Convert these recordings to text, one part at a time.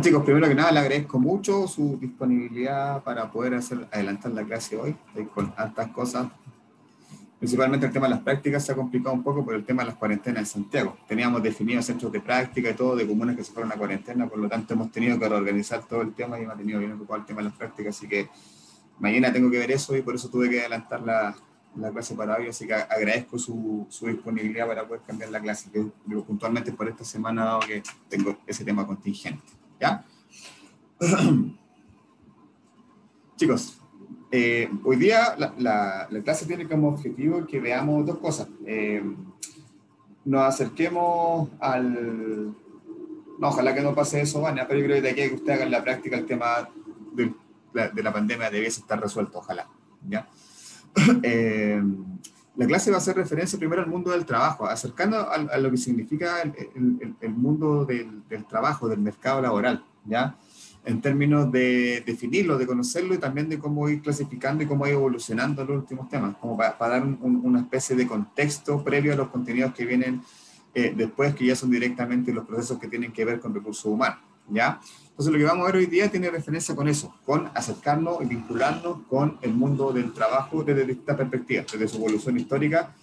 Chicos, primero que nada, le agradezco mucho su disponibilidad para poder adelantar la clase hoy. Estoy con altas cosas. Principalmente el tema de las prácticas se ha complicado un poco por el tema de las cuarentenas en Santiago. Teníamos definidos centros de práctica y todo de comunas que se fueron a cuarentena, por lo tanto hemos tenido que reorganizar todo el tema y me ha tenido bien ocupado el tema de las prácticas, así que mañana tengo que ver eso y por eso tuve que adelantar la clase para hoy, así que agradezco su disponibilidad para poder cambiar la clase, que digo, puntualmente por esta semana, dado que tengo ese tema contingente. ¿Ya? Chicos, hoy día la clase tiene como objetivo que veamos dos cosas. Nos acerquemos al... No, ojalá que no pase eso, Vania, pero yo creo que de aquí a que usted haga en la práctica el tema de la pandemia debiese estar resuelto, ojalá. ¿Ya? La clase va a hacer referencia primero al mundo del trabajo, acercando a lo que significa el mundo del trabajo, del mercado laboral, ¿ya? En términos de definirlo, de conocerlo y también de cómo ir clasificando y cómo ir evolucionando los últimos temas, como para dar una especie de contexto previo a los contenidos que vienen después, que ya son directamente los procesos que tienen que ver con recursos humanos, ¿ya? Entonces lo que vamos a ver hoy día tiene referencia con eso, con acercarnos y vincularnos con el mundo del trabajo desde distintas perspectivas, desde su evolución histórica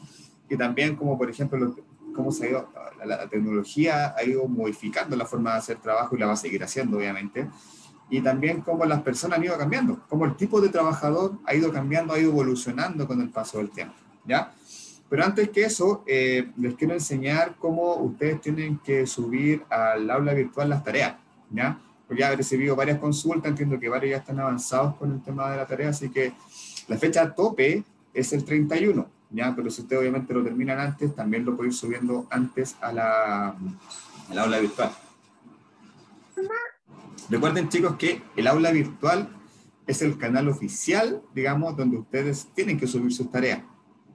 y también como por ejemplo cómo se ha ido, la tecnología ha ido modificando la forma de hacer trabajo y la va a seguir haciendo obviamente, y también cómo las personas han ido cambiando, cómo el tipo de trabajador ha ido cambiando, ha ido evolucionando con el paso del tiempo, ¿ya? Pero antes que eso, les quiero enseñar cómo ustedes tienen que subir al aula virtual las tareas, ¿ya? Porque ya he recibido varias consultas, entiendo que varios ya están avanzados con el tema de la tarea, así que la fecha tope es el 31, ¿ya? Pero si ustedes obviamente lo terminan antes, también lo pueden ir subiendo antes al aula virtual. Recuerden, chicos, que el aula virtual es el canal oficial, digamos, donde ustedes tienen que subir sus tareas,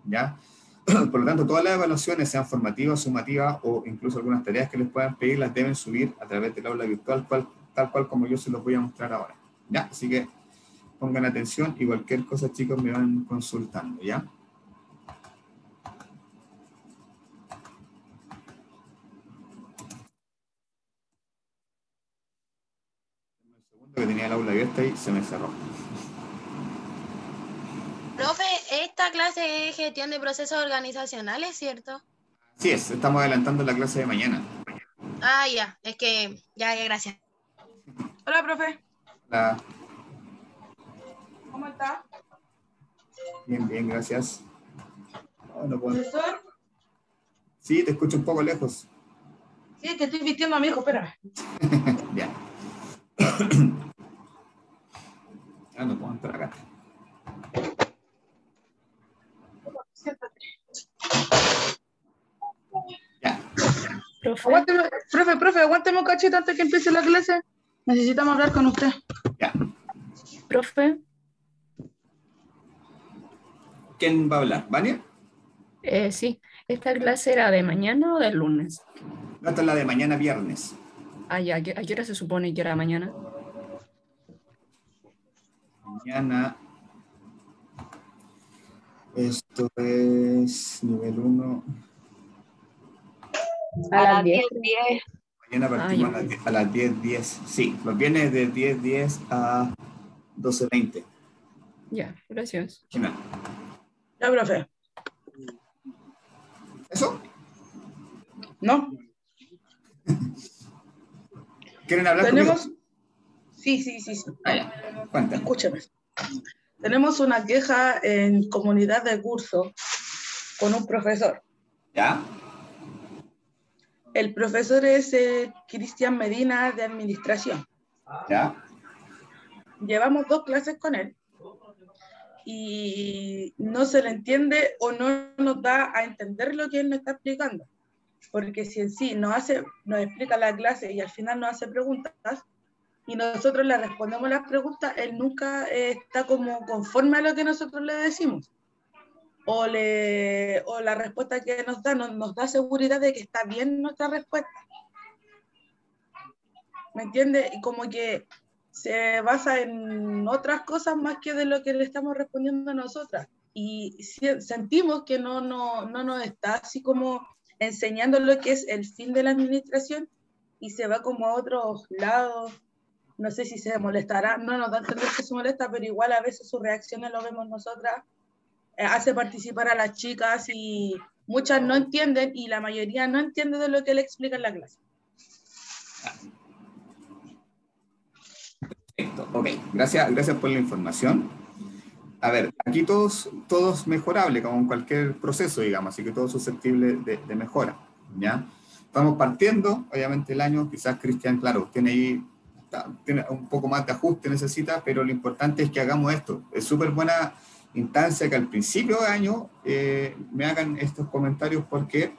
¿ya? Por lo tanto, todas las evaluaciones, sean formativas, sumativas o incluso algunas tareas que les puedan pedir, las deben subir a través del aula virtual, tal cual como yo se los voy a mostrar ahora, ¿ya? Así que pongan atención y cualquier cosa, chicos, me van consultando, ¿ya? Un segundo que tenía el aula abierta y se me cerró. Profe, esta clase es gestión de procesos organizacionales, ¿cierto? Así es, estamos adelantando la clase de mañana. Ah, ya, es que, ya, gracias. Hola, profe. Hola. ¿Cómo está? Bien, bien, gracias. No puedo. ¿Profesor? Sí, te escucho un poco lejos. Sí, que estoy vistiendo a mi hijo, espérame. Ya. No puedo entrar acá. Siéntate. Ya. Profe, aguánteme un cachito antes que empiece la clase. Necesitamos hablar con usted. Ya. Profe, ¿Quién va a hablar? ¿Vania? sí, ¿esta clase era de mañana o del lunes? No, esta es la de mañana viernes. Ah, ya, ¿a qué hora se supone que era mañana? Mañana. Esto es nivel 1. A las 10. Mañana partimos a las 10:10. Sí, los viernes de 10:10 a 12:20. Ya, gracias. Genial. Ya, profe. ¿Eso? ¿No? ¿Quieren hablar Tenemos... conmigo? Sí. Ah, ya. Cuéntame. Escúchame. Tenemos una queja en comunidad de curso con un profesor. ¿Ya? El profesor es Cristian Medina de Administración. ¿Ya? Llevamos 2 clases con él y no se le entiende o no nos da a entender lo que él nos está explicando. Porque si en sí nos explica la clase y al final nos hace preguntas y nosotros le respondemos las preguntas, él nunca está como conforme a lo que nosotros le decimos. O la respuesta que nos da nos da seguridad de que está bien nuestra respuesta. ¿Me entiende? Y como que se basa en otras cosas más que de lo que le estamos respondiendo a nosotras. Y sentimos que no nos está así como enseñando lo que es el fin de la administración y se va como a otros lados. No sé si se molestará, no nos da a entender que se molesta, pero igual a veces sus reacciones lo vemos nosotras, hace participar a las chicas y muchas no entienden y la mayoría no entiende de lo que le explica en la clase. Perfecto, ok, gracias por la información. A ver, aquí todo es mejorable, como en cualquier proceso, digamos, así que todo es susceptible de mejora, ¿ya? Estamos partiendo, obviamente, el año, quizás Cristian, claro, tiene un poco más de ajuste, necesita, pero lo importante es que hagamos esto. Es súper buena instancia que al principio de año me hagan estos comentarios porque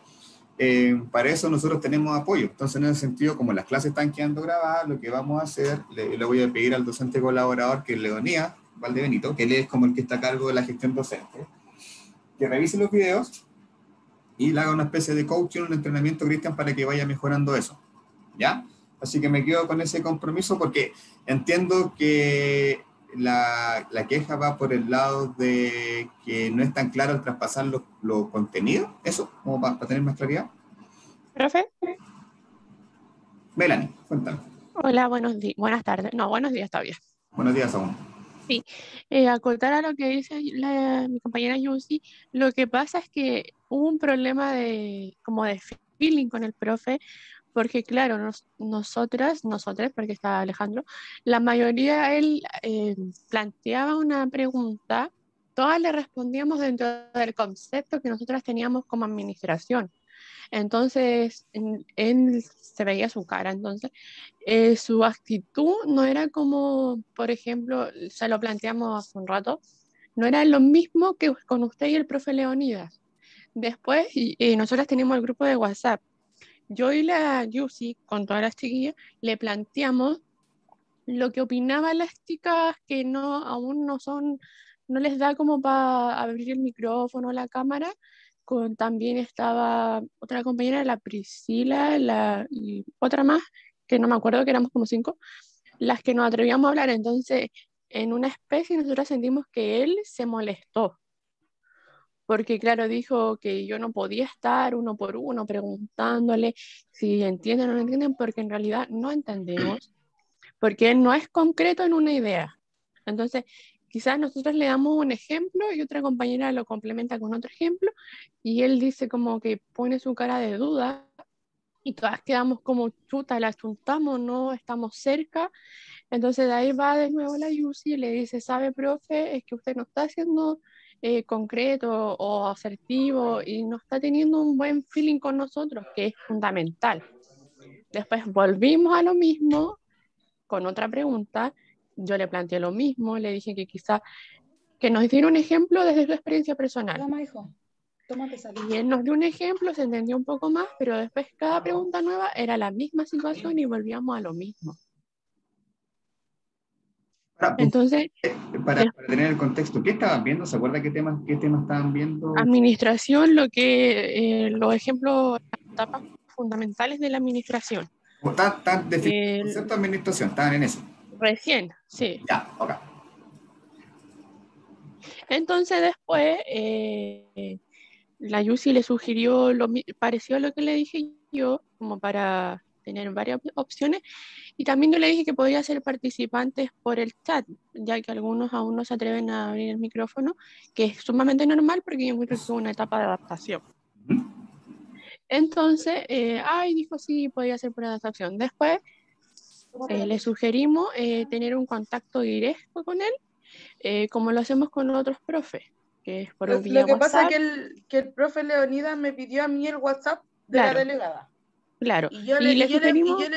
para eso nosotros tenemos apoyo. Entonces, en ese sentido, como las clases están quedando grabadas, lo que vamos a hacer, le voy a pedir al docente colaborador, que es Leonía Valdebenito, que él es como el que está a cargo de la gestión docente, que revise los videos y le haga una especie de coaching, un entrenamiento, Cristian, para que vaya mejorando eso, ¿ya? Así que me quedo con ese compromiso porque entiendo que la queja va por el lado de que no es tan claro al traspasar los contenidos, eso, como para tener más claridad. Profe, Melanie, cuéntame. hola, buenas tardes. No, buenos días todavía. Buenos días aún. Sí, acotar a lo que dice mi compañera Yusi, lo que pasa es que hubo un problema como de feeling con el profe, porque claro, nosotras, porque está Alejandro, la mayoría él planteaba una pregunta, todas le respondíamos dentro del concepto que nosotras teníamos como administración. Entonces, él se veía su cara, entonces su actitud no era como, por ejemplo, se lo planteamos hace un rato, no era lo mismo que con usted y el profe Leonidas. Después, nosotras teníamos el grupo de WhatsApp. Yo y la Yusi, con todas las chiquillas, le planteamos lo que opinaban las chicas que aún no les da como para abrir el micrófono, la cámara. También estaba otra compañera, la Priscila, y otra más, que no me acuerdo, que éramos como 5, las que nos atrevíamos a hablar. Entonces, en una especie nosotros sentimos que él se molestó, porque claro, dijo que yo no podía estar uno por uno preguntándole si entienden o no entienden, porque en realidad no entendemos, porque él no es concreto en una idea. Entonces, quizás nosotros le damos un ejemplo y otra compañera lo complementa con otro ejemplo, y él dice como que pone su cara de duda, y todas quedamos como chuta, la chuntamos, no estamos cerca. Entonces de ahí va de nuevo la Yusi y le dice, ¿sabe, profe? Es que usted no está siendo concreto o asertivo y no está teniendo un buen feeling con nosotros, que es fundamental. Después volvimos a lo mismo con otra pregunta. Yo le planteé lo mismo, le dije que quizá que nos diera un ejemplo desde su experiencia personal. Toma, hijo. Tómate salud. Y él nos dio un ejemplo, se entendió un poco más, pero después cada pregunta nueva era la misma situación y volvíamos a lo mismo. Entonces, Para tener el contexto, ¿qué estaban viendo? ¿Se acuerda qué temas estaban viendo? administración, los ejemplos, las etapas fundamentales de la administración. ¿Están definiendo el concepto de administración? ¿Estaban en eso? Recién, sí. Ya, ok. Entonces después la Yusi le sugirió pareció a lo que le dije yo, como para tener varias opciones, y también yo le dije que podía ser participantes por el chat, ya que algunos aún no se atreven a abrir el micrófono, que es sumamente normal porque yo encuentro que es una etapa de adaptación. Entonces, dijo sí, podía ser por adaptación. Después le sugerimos tener un contacto directo con él, como lo hacemos con otros profes, que es por vía Lo que WhatsApp. pasa es que el profe Leonidas me pidió a mí el WhatsApp de la delegada. Claro. Y yo le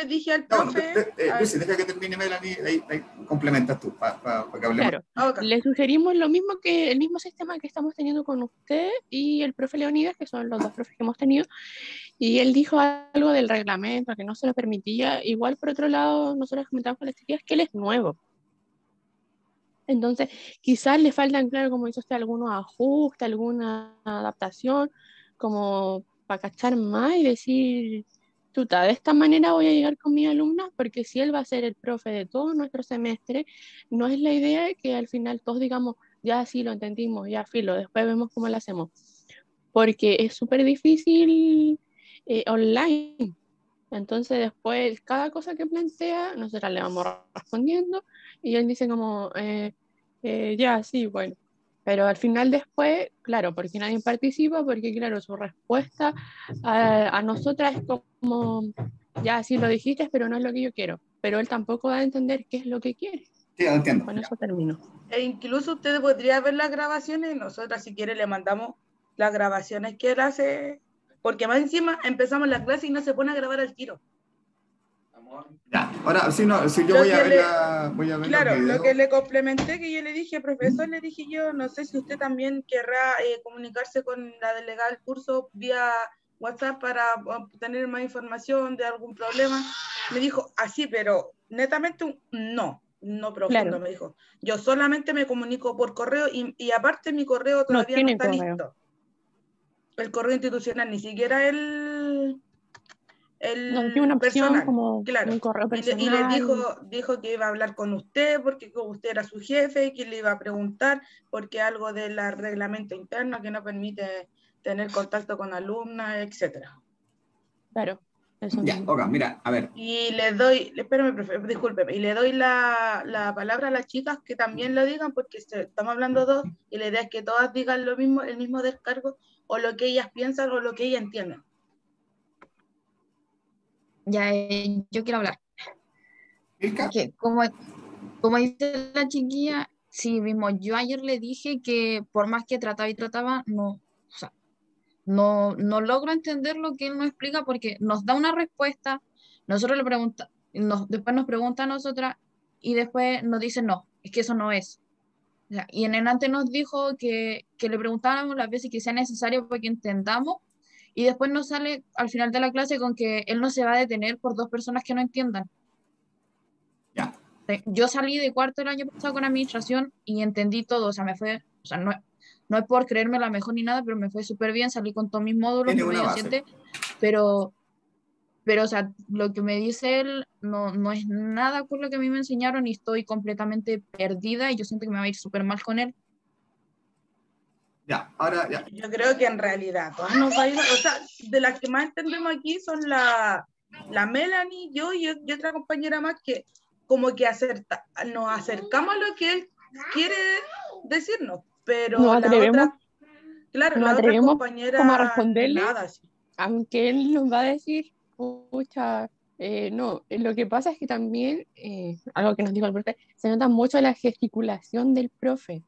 dije al profe... Lucy, deja que termine Melanie, ahí complementas tú, para que hablemos. Claro, le sugerimos el mismo sistema que estamos teniendo con usted y el profe Leonidas, que son los dos profes que hemos tenido, y él dijo algo del reglamento, que no se lo permitía. Igual, por otro lado, nosotros comentamos con las chicas que él es nuevo. Entonces, quizás le faltan, claro, como dice usted, algunos ajustes, alguna adaptación, como para cachar más y decir, chuta, de esta manera voy a llegar con mis alumnas, porque si él va a ser el profe de todo nuestro semestre, no es la idea que al final todos digamos, ya sí lo entendimos, ya filo, después vemos cómo lo hacemos, porque es súper difícil online. Entonces después, cada cosa que plantea, nosotras le vamos respondiendo y él dice como, ya, sí, bueno. Pero al final después, claro, porque nadie participa, porque claro, su respuesta a nosotras es como, ya, sí lo dijiste, pero no es lo que yo quiero. Pero él tampoco da a entender qué es lo que quiere. Sí, lo entiendo. Con eso termino. E incluso usted podría ver las grabaciones y nosotras, si quiere, le mandamos las grabaciones que él hace, porque más encima empezamos la clase y no se pone a grabar al tiro. Ya, ahora, sí, no, sí, yo Lo voy a que ver, le- voy a ver Claro, los lo videos. que le complementé, que yo le dije, profesor, le dije yo, no sé si usted también querrá comunicarse con la delegada del curso vía WhatsApp para obtener más información de algún problema. Me dijo, así, pero netamente no profundo, Claro, me dijo. Yo solamente me comunico por correo y aparte mi correo no todavía no tiene está correo. listo. El correo institucional, ni siquiera No tiene una el opción personal, como claro. un correo Y les personal. dijo que iba a hablar con usted porque usted era su jefe y que le iba a preguntar porque algo del reglamento interno que no permite tener contacto con alumnas, etcétera. Claro, eso Ya, mismo. ok, mira, a ver, Y les doy, espérame, discúlpeme, y le doy la palabra a las chicas que también lo digan porque estamos hablando dos y la idea es que todas digan lo mismo, el mismo descargo o lo que ellas piensan o lo que ellas entienden. Ya, yo quiero hablar. Ilka, Que como dice la chiquilla, sí mismo, yo ayer le dije que por más que trataba y trataba, no, o sea, no logro entender lo que él nos explica porque nos da una respuesta, nosotros le preguntamos, después nos pregunta a nosotras y después nos dice no, es que eso no es. O sea, y en adelante nos dijo que le preguntáramos las veces que sea necesario para que entendamos y después nos sale al final de la clase con que él no se va a detener por dos personas que no entiendan. ya, Yo salí de cuarto el año pasado con administración y entendí todo, o sea, o sea, no es por creerme la mejor ni nada, pero me fue súper bien, salí con todos mis módulos, tiene una promedio base. 7, pero, o sea, lo que me dice él no es nada con lo que a mí me enseñaron y estoy completamente perdida y yo siento que me va a ir súper mal con él. Ya, ahora, ya, Yo creo que en realidad todas nos va a ir, o sea, de las que más entendemos aquí son la Melanie, yo y otra compañera más que como que nos acercamos a lo que él quiere decirnos, pero Nos la atrevemos, otra, claro, nos la otra atrevemos como a compañera responderle, nada así. aunque él nos va a decir, pucha, no, lo que pasa es que también, algo que nos dijo el profe, se nota mucho la gesticulación del profe.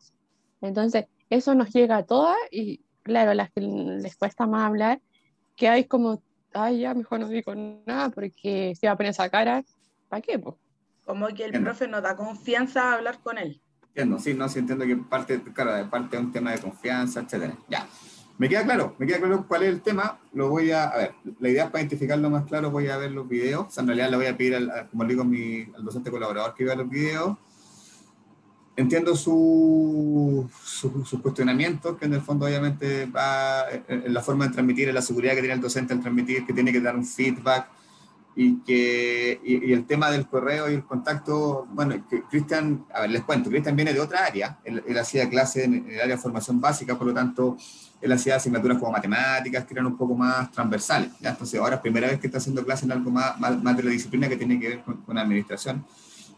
Entonces, eso nos llega a todas y, claro, a las que les cuesta más hablar, que hay como, ay, ya, mejor no digo nada porque se va a poner esa cara, ¿para qué, po? Como que el entiendo, profe nos da confianza a hablar con él. entiendo, sí, no, sí entiendo que parte, claro, de parte de un tema de confianza, etcétera. Ya, me queda claro cuál es el tema, lo voy a ver, la idea es para identificarlo más claro, voy a ver los videos, o sea, en realidad le voy a pedir, como le digo, al docente colaborador que vea los videos. Entiendo sus cuestionamientos, que en el fondo obviamente va en la forma de transmitir, en la seguridad que tiene el docente al transmitir, que tiene que dar un feedback, y el tema del correo y el contacto, bueno, que Cristian, a ver, les cuento, Cristian viene de otra área, él hacía clases en el área de formación básica, por lo tanto, él hacía asignaturas como matemáticas, que eran un poco más transversales, ¿ya? Entonces ahora es primera vez que está haciendo clases en algo más de la disciplina que tiene que ver con administración.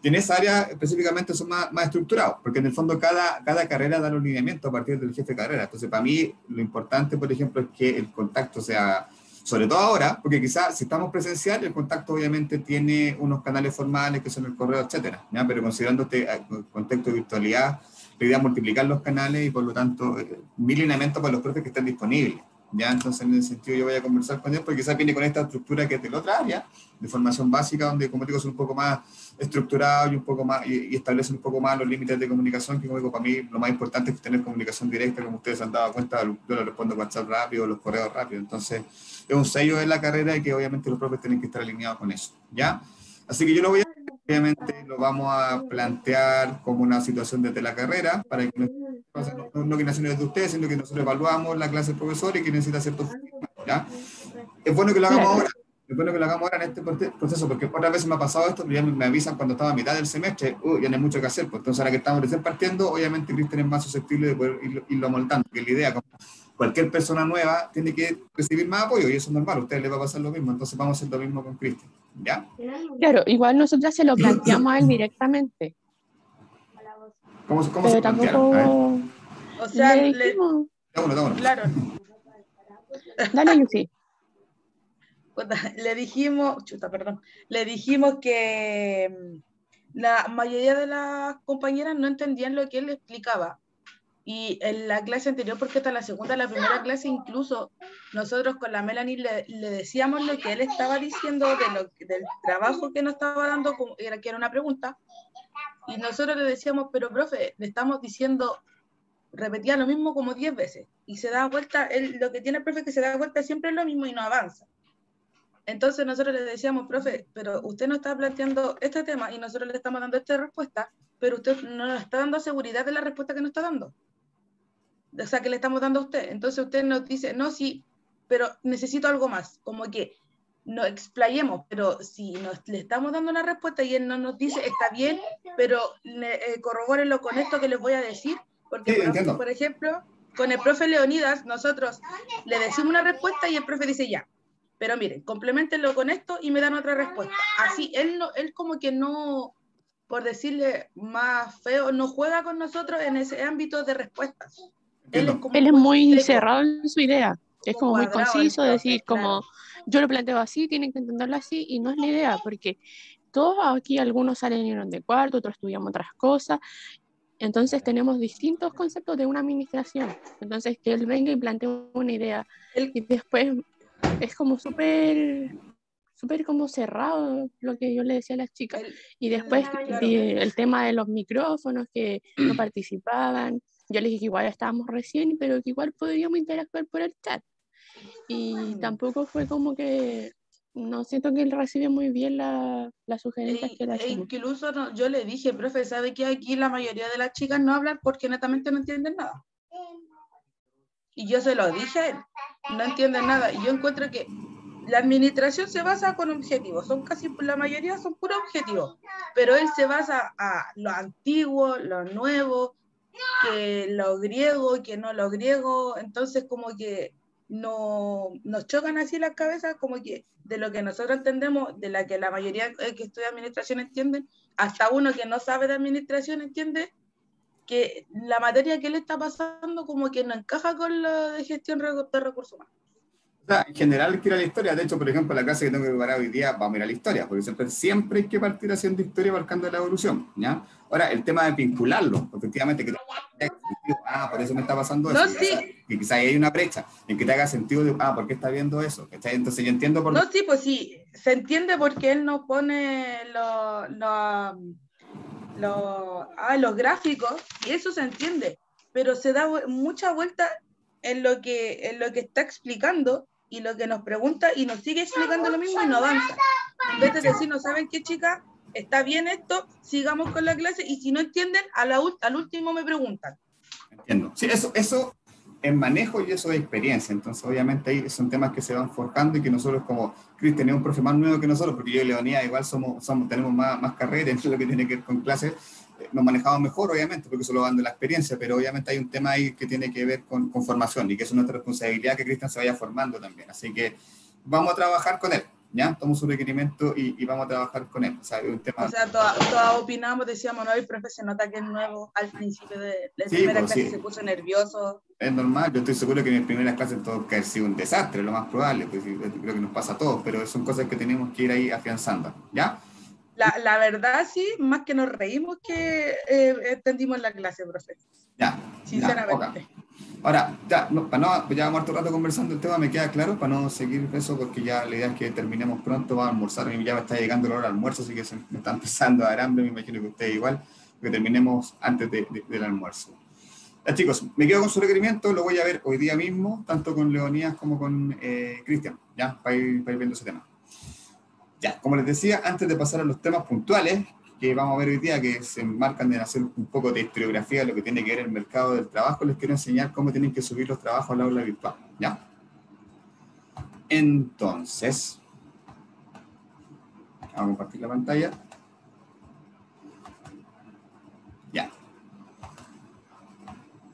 Y en esa área específicamente son más estructurados, porque en el fondo cada carrera da los lineamientos a partir del jefe de carrera. Entonces, para mí, lo importante, por ejemplo, es que el contacto sea, sobre todo ahora, porque quizás si estamos presencial, el contacto obviamente tiene unos canales formales que son el correo, etcétera, ¿ya? Pero considerando este contexto de virtualidad, la idea es multiplicar los canales y por lo tanto, mi lineamiento para los profes que estén disponibles. ¿Ya? Entonces, en ese sentido, yo voy a conversar con él, porque quizás viene con esta estructura que es de la otra área, de formación básica, donde, como digo, son un poco más estructurados y un poco más, y establecen un poco más los límites de comunicación, que como digo, para mí lo más importante es tener comunicación directa, como ustedes se han dado cuenta, yo le respondo WhatsApp rápido, los correos rápido, entonces es un sello de la carrera y que obviamente los profes tienen que estar alineados con eso, ¿ya? Así que yo lo voy a, obviamente lo vamos a plantear como una situación desde la carrera, para que no que naciones desde ustedes, sino que nosotros evaluamos la clase del profesor y que necesita ciertos feedback, ¿ya? Es bueno que lo hagamos Claro, ahora, es bueno que lo hagamos ahora en este proceso, porque otras veces me ha pasado esto, pero ya me avisan cuando estaba a mitad del semestre, ya no hay mucho que hacer, pues entonces ahora que estamos recién partiendo, obviamente Cristian es más susceptible de poder irlo moldando, que la idea, como cualquier persona nueva tiene que recibir más apoyo, y eso es normal, a ustedes les va a pasar lo mismo, entonces vamos a hacer lo mismo con Cristian, ¿ya? Claro, igual nosotras se lo planteamos a él directamente, ¿Cómo se pero plantearon? A ver, tampoco O sea, le dijimos, da uno. claro, dale, Lucy. le dijimos, perdón, le dijimos que la mayoría de las compañeras no entendían lo que él explicaba. Y en la clase anterior, porque hasta la primera clase, incluso nosotros con la Melanie le decíamos lo que él estaba diciendo del trabajo que nos estaba dando, que era una pregunta, y nosotros le decíamos, pero profe, le estamos diciendo, repetía lo mismo como 10 veces, y se da vuelta, lo que tiene el profe es que se da vuelta siempre es lo mismo y no avanza. Entonces nosotros le decíamos, profe, pero usted nos está planteando este tema y nosotros le estamos dando esta respuesta, pero usted no nos está dando seguridad de la respuesta que nos está dando. O sea, que le estamos dando a usted. Entonces usted nos dice, no, sí, pero necesito algo más, como que nos explayemos, pero si le estamos dando una respuesta y él no nos dice, está bien, pero corrobórenlo con esto que les voy a decir, porque Sí, por ejemplo, con el profe Leonidas, nosotros le decimos una respuesta y el profe dice ya, pero miren, complementenlo con esto y me dan otra respuesta. Así, él como que no, por decirle más feo, no juega con nosotros en ese ámbito de respuestas. Él es muy seco, cerrado en su idea, es como muy cuadrado, conciso, profe, decir claro. como yo lo planteo así, tienen que entenderlo así, y no es la idea, porque todos aquí, algunos salieron de cuarto, otros estudiamos otras cosas, entonces tenemos distintos conceptos de una administración, entonces que él venga y plantee una idea, y después es como súper como cerrado lo que yo le decía a las chicas, y después el tema de los micrófonos que no participaban, yo les dije que igual estábamos recién, pero que igual podríamos interactuar por el chat, y tampoco fue como que, no siento que él recibe muy bien las sugerencias que le hacemos. Incluso yo le dije, profe, ¿sabe que aquí la mayoría de las chicas no hablan porque netamente no entienden nada? Y yo se lo dije a él, no entienden nada, y yo encuentro que la administración se basa con objetivos, la mayoría son puros objetivos, pero él se basa a lo antiguo, lo nuevo, que lo griego, que no lo griego, entonces como que no, nos chocan así las cabezas, como que de lo que nosotros entendemos, de la que la mayoría que estudia administración entienden, hasta uno que no sabe de administración entiende que la materia que él está pasando como que no encaja con lo de gestión de recursos humanos. O sea, en general hay que ir a la historia. De hecho, por ejemplo, la clase que tengo que preparar hoy día, vamos a ir a la historia, porque siempre hay que partir haciendo historia marcando la evolución, ¿ya? Ahora, el tema de vincularlo, efectivamente, que te haga sentido, por eso me está pasando eso, no, sí. Y quizás hay una brecha, en que te haga sentido de, ¿por qué está viendo eso? Entonces yo entiendo por... No, sí, pues sí, se entiende porque él no pone los gráficos, y eso se entiende, pero se da mucha vuelta en lo que está explicando, y lo que nos pregunta, y nos sigue explicando lo mismo y no avanza. En vez de decir, no saben qué, chica, está bien esto, sigamos con la clase, y si no entienden, al último me preguntan. Entiendo. Sí, eso es manejo y eso es experiencia. Entonces, obviamente, ahí son temas que se van forjando y que nosotros, como Cristian es un profe más nuevo que nosotros, porque yo y Leonía igual tenemos más carrera en lo que tiene que ver con clases, nos manejamos mejor, obviamente, porque eso lo van de la experiencia, pero obviamente hay un tema ahí que tiene que ver con formación y que es nuestra responsabilidad que Cristian se vaya formando también. Así que vamos a trabajar con él. ¿Ya? Tomamos su requerimiento y vamos a trabajar con él. O sea, todas opinamos, decíamos, no, el profe se nota que es nuevo al principio de la primera clase, se puso nervioso. Es normal, yo estoy seguro que en mis primeras clases todo que ha sido un desastre, lo más probable, pues creo que nos pasa a todos, pero son cosas que tenemos que ir ahí afianzando, ¿ya? La verdad, sí, más que nos reímos que entendimos la clase, profe. Ya, sinceramente. Ya, ahora, ya vamos harto rato conversando el tema, me queda claro, para no seguir eso, porque ya la idea es que terminemos pronto, vamos a almorzar, y ya me está llegando la hora del almuerzo, así que me está empezando a dar hambre, me imagino que ustedes igual, que terminemos antes del almuerzo. Ya, chicos, me quedo con su requerimiento, lo voy a ver hoy día mismo, tanto con Leonías como con Cristian, ya, para ir viendo ese tema. Ya, como les decía, antes de pasar a los temas puntuales, que vamos a ver hoy día, que se enmarcan en hacer un poco de historiografía de lo que tiene que ver el mercado del trabajo, les quiero enseñar cómo tienen que subir los trabajos al aula virtual, ¿ya? Entonces, Vamos a compartir la pantalla. Ya.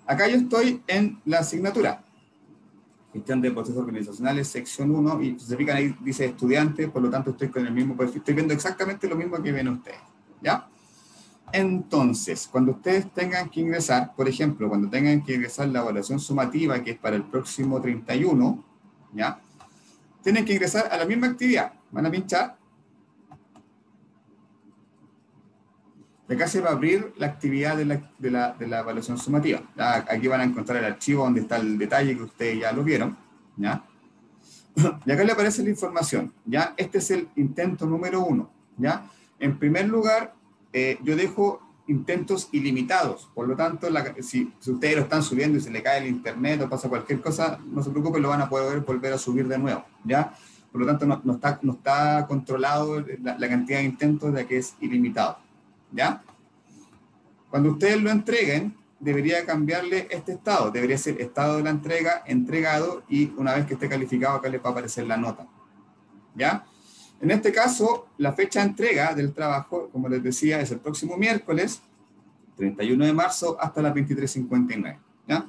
Acá yo estoy en la asignatura. Gestión de procesos organizacionales, sección 1, y si se fijan ahí dice estudiante, por lo tanto estoy con el mismo perfil, estoy viendo exactamente lo mismo que ven ustedes, ¿ya? Entonces, cuando ustedes tengan que ingresar, por ejemplo, cuando tengan que ingresar la evaluación sumativa, que es para el próximo 31, ¿ya? Tienen que ingresar a la misma actividad, van a pinchar, y acá se va a abrir la actividad de la evaluación sumativa. ¿Ya? Aquí van a encontrar el archivo donde está el detalle que ustedes ya lo vieron, ¿ya? Y acá le aparece la información, ¿ya? Este es el intento número 1, ¿ya? En primer lugar, yo dejo intentos ilimitados, por lo tanto, si ustedes lo están subiendo y se le cae el internet o pasa cualquier cosa, no se preocupen, lo van a poder volver a subir de nuevo, ¿ya? Por lo tanto, no está controlado la cantidad de intentos de que es ilimitado, ¿ya? Cuando ustedes lo entreguen, debería cambiarle este estado, debería ser estado de la entrega, entregado, y una vez que esté calificado, acá les va a aparecer la nota, ¿ya? En este caso, la fecha de entrega del trabajo, como les decía, es el próximo miércoles, 31 de marzo, hasta las 23:59, ¿ya?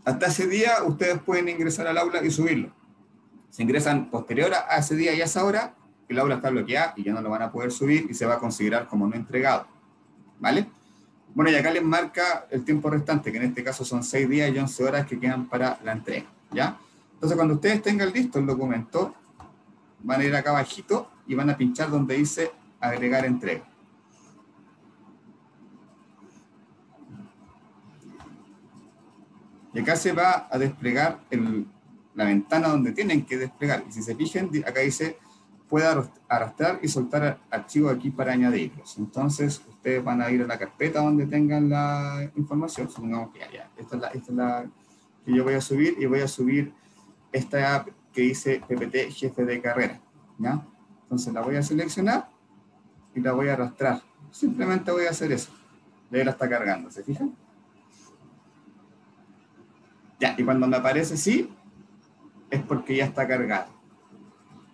Hasta ese día, ustedes pueden ingresar al aula y subirlo. Si ingresan posterior a ese día y a esa hora, el aula está bloqueada y ya no lo van a poder subir y se va a considerar como no entregado, ¿vale? Bueno, y acá les marca el tiempo restante, que en este caso son 6 días y 11 horas que quedan para la entrega, ¿ya? Entonces, cuando ustedes tengan listo el documento, van a ir acá abajito y van a pinchar donde dice agregar entrega. Y acá se va a desplegar la ventana donde tienen que desplegar. Y si se fijan, acá dice, puede arrastrar y soltar archivos aquí para añadirlos. Entonces, ustedes van a ir a la carpeta donde tengan la información. Supongamos que ya. Esta es la que yo voy a subir, y voy a subir esta app que dice PPT Jefe de Carrera, ¿ya? Entonces la voy a seleccionar y la voy a arrastrar. Simplemente voy a hacer eso. Ya la está cargando, ¿se fijan? Ya, y cuando me aparece sí, es porque ya está cargado,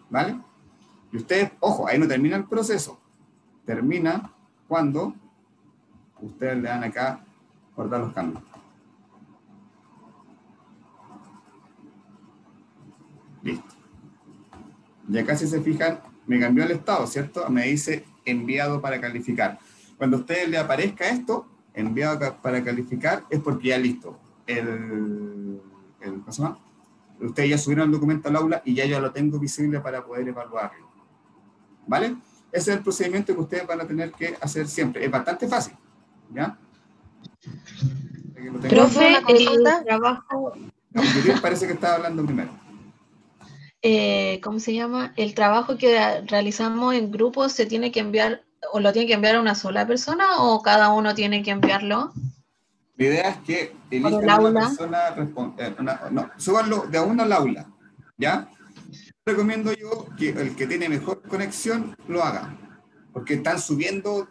¿vale? Y ustedes, ojo, ahí no termina el proceso. Termina cuando ustedes le dan acá guardar los cambios. Listo. Y acá, si se fijan, me cambió el estado, ¿cierto? Me dice enviado para calificar. Cuando a ustedes le aparezca esto, enviado para calificar, es porque ya listo. ¿Cómo se llama? Ustedes ya subieron el documento al aula y ya lo tengo visible para poder evaluarlo, ¿vale? Ese es el procedimiento que ustedes van a tener que hacer siempre. Es bastante fácil, ¿ya? Profe, El trabajo, Judith parece que estaba hablando primero. ¿cómo se llama? El trabajo que realizamos en grupo se tiene que enviar, o lo tiene que enviar a una sola persona, o cada uno tiene que enviarlo. La idea es que elijan el una aula. persona, súbanlo de a uno al aula, ¿ya? Recomiendo yo que el que tiene mejor conexión lo haga, porque están subiendo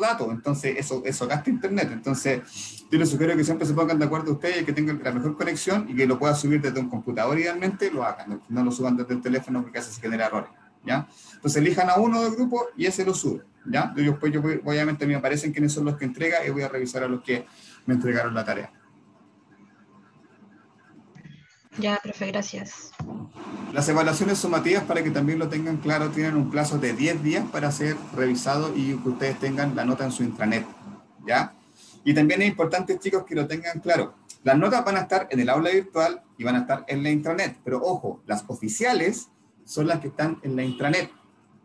datos, entonces eso gasta internet. Entonces yo les sugiero que siempre se pongan de acuerdo ustedes, que tengan la mejor conexión y que lo puedan subir desde un computador idealmente, lo hagan, no lo suban desde el teléfono porque así se genera errores, ¿ya? Entonces elijan a uno del grupo y ese lo sube, ¿ya? Yo obviamente me aparecen quiénes son los que entrega y voy a revisar a los que me entregaron la tarea. Ya, profe, gracias. Las evaluaciones sumativas, para que también lo tengan claro, tienen un plazo de 10 días para ser revisado y que ustedes tengan la nota en su intranet, ¿ya? Y también es importante, chicos, que lo tengan claro. Las notas van a estar en el aula virtual y van a estar en la intranet, pero ojo, las oficiales son las que están en la intranet,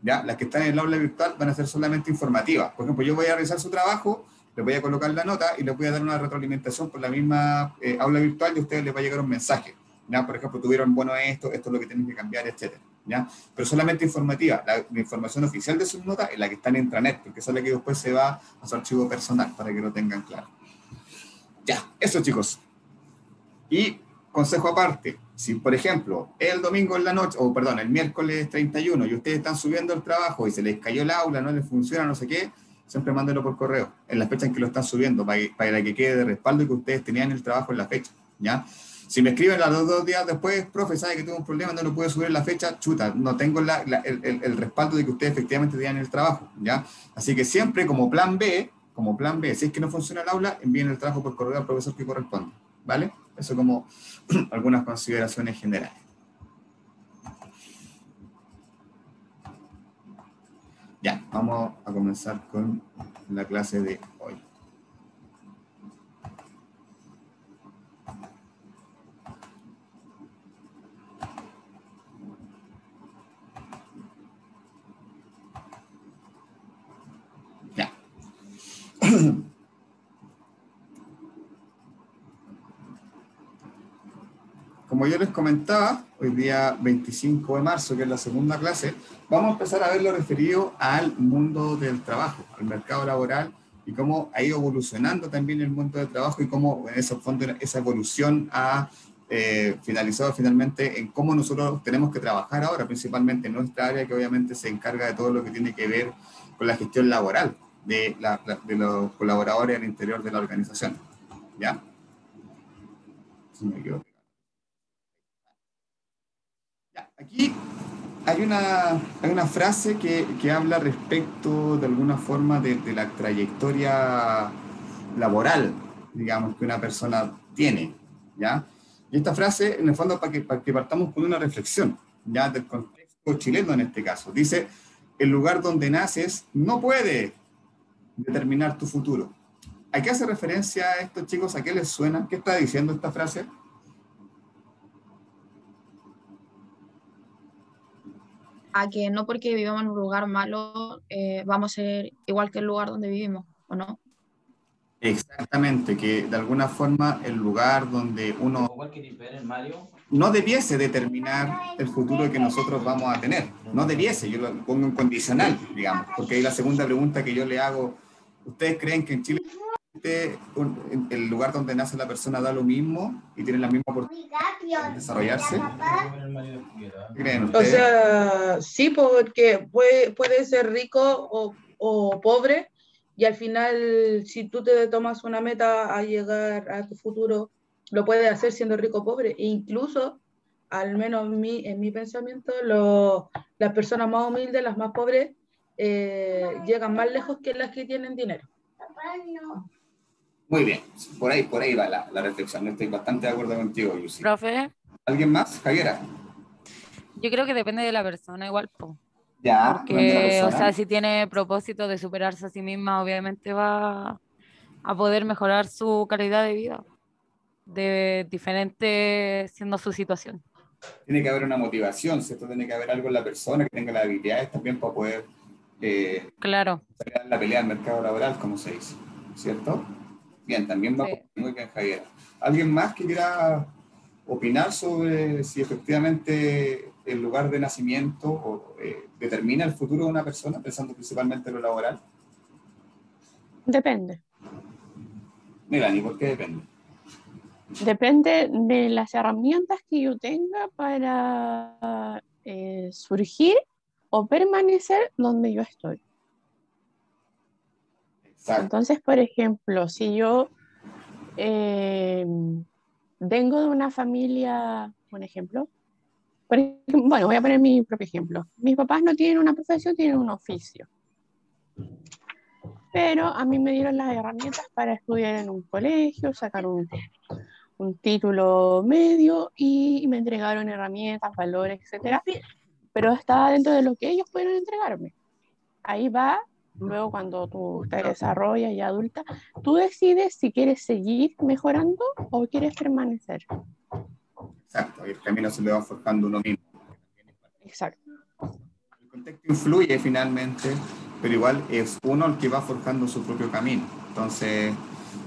¿ya? Las que están en el aula virtual van a ser solamente informativas. Por ejemplo, yo voy a revisar su trabajo, les voy a colocar la nota y les voy a dar una retroalimentación por la misma aula virtual y a ustedes les va a llegar un mensaje, ¿ya? Por ejemplo, tuvieron bueno esto es lo que tienen que cambiar, etcétera, ¿ya? Pero solamente informativa. La información oficial de sus notas es la que está en intranet, porque esa es la que después se va a su archivo personal, para que lo tengan claro. Ya, eso, chicos. Y consejo aparte, si por ejemplo el domingo en la noche, o perdón, el miércoles 31 y ustedes están subiendo el trabajo y se les cayó el aula, no les funciona, no sé qué, siempre mándenlo por correo, en la fecha en que lo están subiendo, para que quede de respaldo y que ustedes tenían el trabajo en la fecha, ¿ya? Si me escriben a los 2 días después, profe, sabe que tengo un problema, no lo puedo subir en la fecha, chuta, no tengo el respaldo de que ustedes efectivamente tengan el trabajo, ¿ya? Así que siempre como plan B, si es que no funciona el aula, envíen el trabajo por correo al profesor que corresponde, ¿vale? Eso como algunas consideraciones generales. Ya, vamos a comenzar con la clase de hoy. Ya. Como yo les comentaba, hoy día 25 de marzo, que es la segunda clase, vamos a empezar a ver lo referido al mundo del trabajo, al mercado laboral, y cómo ha ido evolucionando también el mundo del trabajo y cómo en ese fondo esa evolución ha finalizado finalmente en cómo nosotros tenemos que trabajar ahora, principalmente en nuestra área, que obviamente se encarga de todo lo que tiene que ver con la gestión laboral de los colaboradores al interior de la organización. ¿Ya? Si me equivoco. Aquí hay una frase que habla respecto de alguna forma de la trayectoria laboral, digamos, que una persona tiene, ¿ya? Y esta frase, en el fondo, para que partamos con una reflexión, ¿ya? Del contexto chileno en este caso. Dice, el lugar donde naces no puede determinar tu futuro. ¿A qué hace referencia esto, chicos? ¿A qué les suena? ¿Qué está diciendo esta frase? A que no porque vivamos en un lugar malo vamos a ser igual que el lugar donde vivimos, ¿o no? Exactamente, que de alguna forma el lugar donde uno no debiese determinar el futuro que nosotros vamos a tener. No debiese, yo lo pongo en condicional, digamos, porque ahí la segunda pregunta que yo le hago, ¿ustedes creen que en Chile el lugar donde nace la persona da lo mismo y tiene la misma oportunidad de desarrollarse? ¿Qué creen ustedes? O sea, sí, porque puede ser rico o pobre, y al final, si tú te tomas una meta a llegar a tu futuro, lo puedes hacer siendo rico o pobre. E incluso, al menos en mi pensamiento, las personas más humildes, las más pobres, llegan más lejos que las que tienen dinero. Muy bien, por ahí va la reflexión. Estoy bastante de acuerdo contigo, Lucy. Profe, ¿Alguien más? Javiera. yo creo que depende de la persona igual, po. Ya, Porque, o sea, si tiene propósito de superarse a sí misma, obviamente va a poder mejorar su calidad de vida, de diferente siendo su situación. Tiene que haber una motivación, ¿cierto? Tiene que haber algo en la persona que tenga las habilidades también para poder Claro. sacar la pelea al mercado laboral, como se dice, ¿cierto? Bien, también va Sí. muy bien, Javier. ¿Alguien más que quiera opinar sobre si efectivamente el lugar de nacimiento determina el futuro de una persona, pensando principalmente en lo laboral? Depende. Melanie, ¿por qué depende? Depende de las herramientas que yo tenga para surgir o permanecer donde yo estoy. Exacto. Entonces, por ejemplo, si yo vengo de una familia, un ejemplo, bueno, voy a poner mi propio ejemplo. Mis papás no tienen una profesión, tienen un oficio. Pero a mí me dieron las herramientas para estudiar en un colegio, sacar un título medio y me entregaron herramientas, valores, etcétera. Pero estaba dentro de lo que ellos pudieron entregarme. Ahí va, luego cuando tú te desarrollas y adulta, tú decides si quieres seguir mejorando o quieres permanecer. Exacto, y el camino se le va forjando uno mismo. Exacto. El contexto influye finalmente, pero igual es uno el que va forjando su propio camino. Entonces,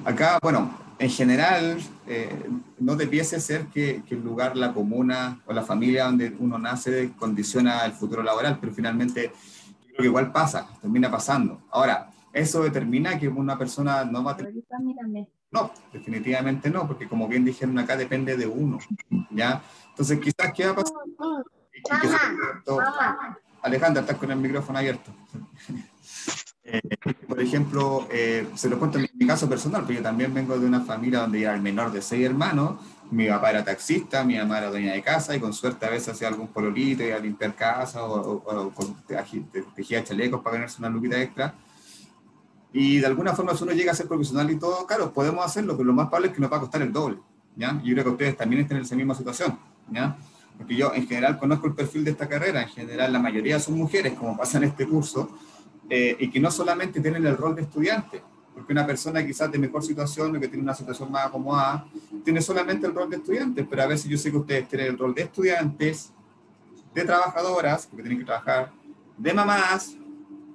acá, bueno, en general, no debiese ser que el lugar, la comuna o la familia donde uno nace condiciona el futuro laboral, pero finalmente yo creo que igual pasa, termina pasando. Ahora, ¿eso determina que una persona no va a tener? No, definitivamente no, porque como bien dijeron acá, depende de uno, ¿ya? Entonces, quizás, ¿qué va a pasar? Alejandra, estás con el micrófono abierto. Por ejemplo, se lo cuento en mi caso personal, porque yo también vengo de una familia donde era el menor de 6 hermanos, Mi papá era taxista, mi mamá era dueña de casa, y con suerte a veces hacía algún pololito, iba a limpiar casa, tejía chalecos para ganarse una luquita extra. Y de alguna forma, si uno llega a ser profesional y todo, claro, podemos hacerlo, pero lo más probable es que nos va a costar el doble, ¿ya? Yo creo que ustedes también están en esa misma situación, ¿ya? Porque yo en general conozco el perfil de esta carrera, en general la mayoría son mujeres, como pasa en este curso, y que no solamente tienen el rol de estudiante, porque una persona quizás de mejor situación o que tiene una situación más acomodada, tiene solamente el rol de estudiante, pero a veces yo sé que ustedes tienen el rol de estudiantes, de trabajadoras, porque tienen que trabajar, de mamás,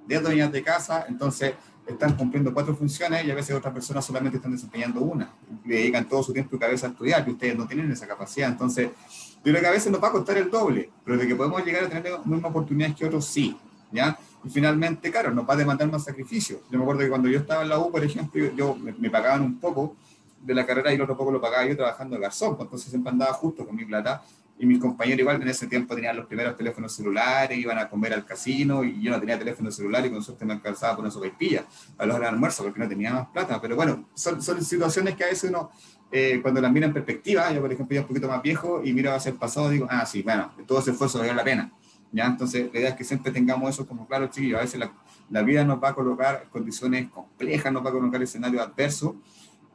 de dueñas de casa, entonces están cumpliendo 4 funciones y a veces otras personas solamente están desempeñando una, y le dedican todo su tiempo y cabeza a estudiar, y ustedes no tienen esa capacidad. Entonces, yo creo que a veces nos va a costar el doble, pero de que podemos llegar a tener las mismas oportunidades que otros, sí, ¿ya? Y finalmente, claro, nos va a demandar más sacrificio. Yo me acuerdo que cuando yo estaba en la U, por ejemplo, me pagaban un poco de la carrera y el otro poco lo pagaba yo trabajando de garzón, entonces siempre andaba justo con mi plata, y mis compañeros igual en ese tiempo tenían los primeros teléfonos celulares, iban a comer al casino, y yo no tenía teléfono celular y con suerte me alcanzaba por una sopaipilla a la hora del almuerzo porque no tenía más plata. Pero bueno, son situaciones que a veces uno, cuando las mira en perspectiva, yo por ejemplo ya un poquito más viejo y miro hacia el pasado, digo, ah, sí, bueno, todo ese esfuerzo valió la pena, ¿ya? Entonces la idea es que siempre tengamos eso como claro, chiquillos. A veces la vida nos va a colocar condiciones complejas, nos va a colocar escenarios adversos,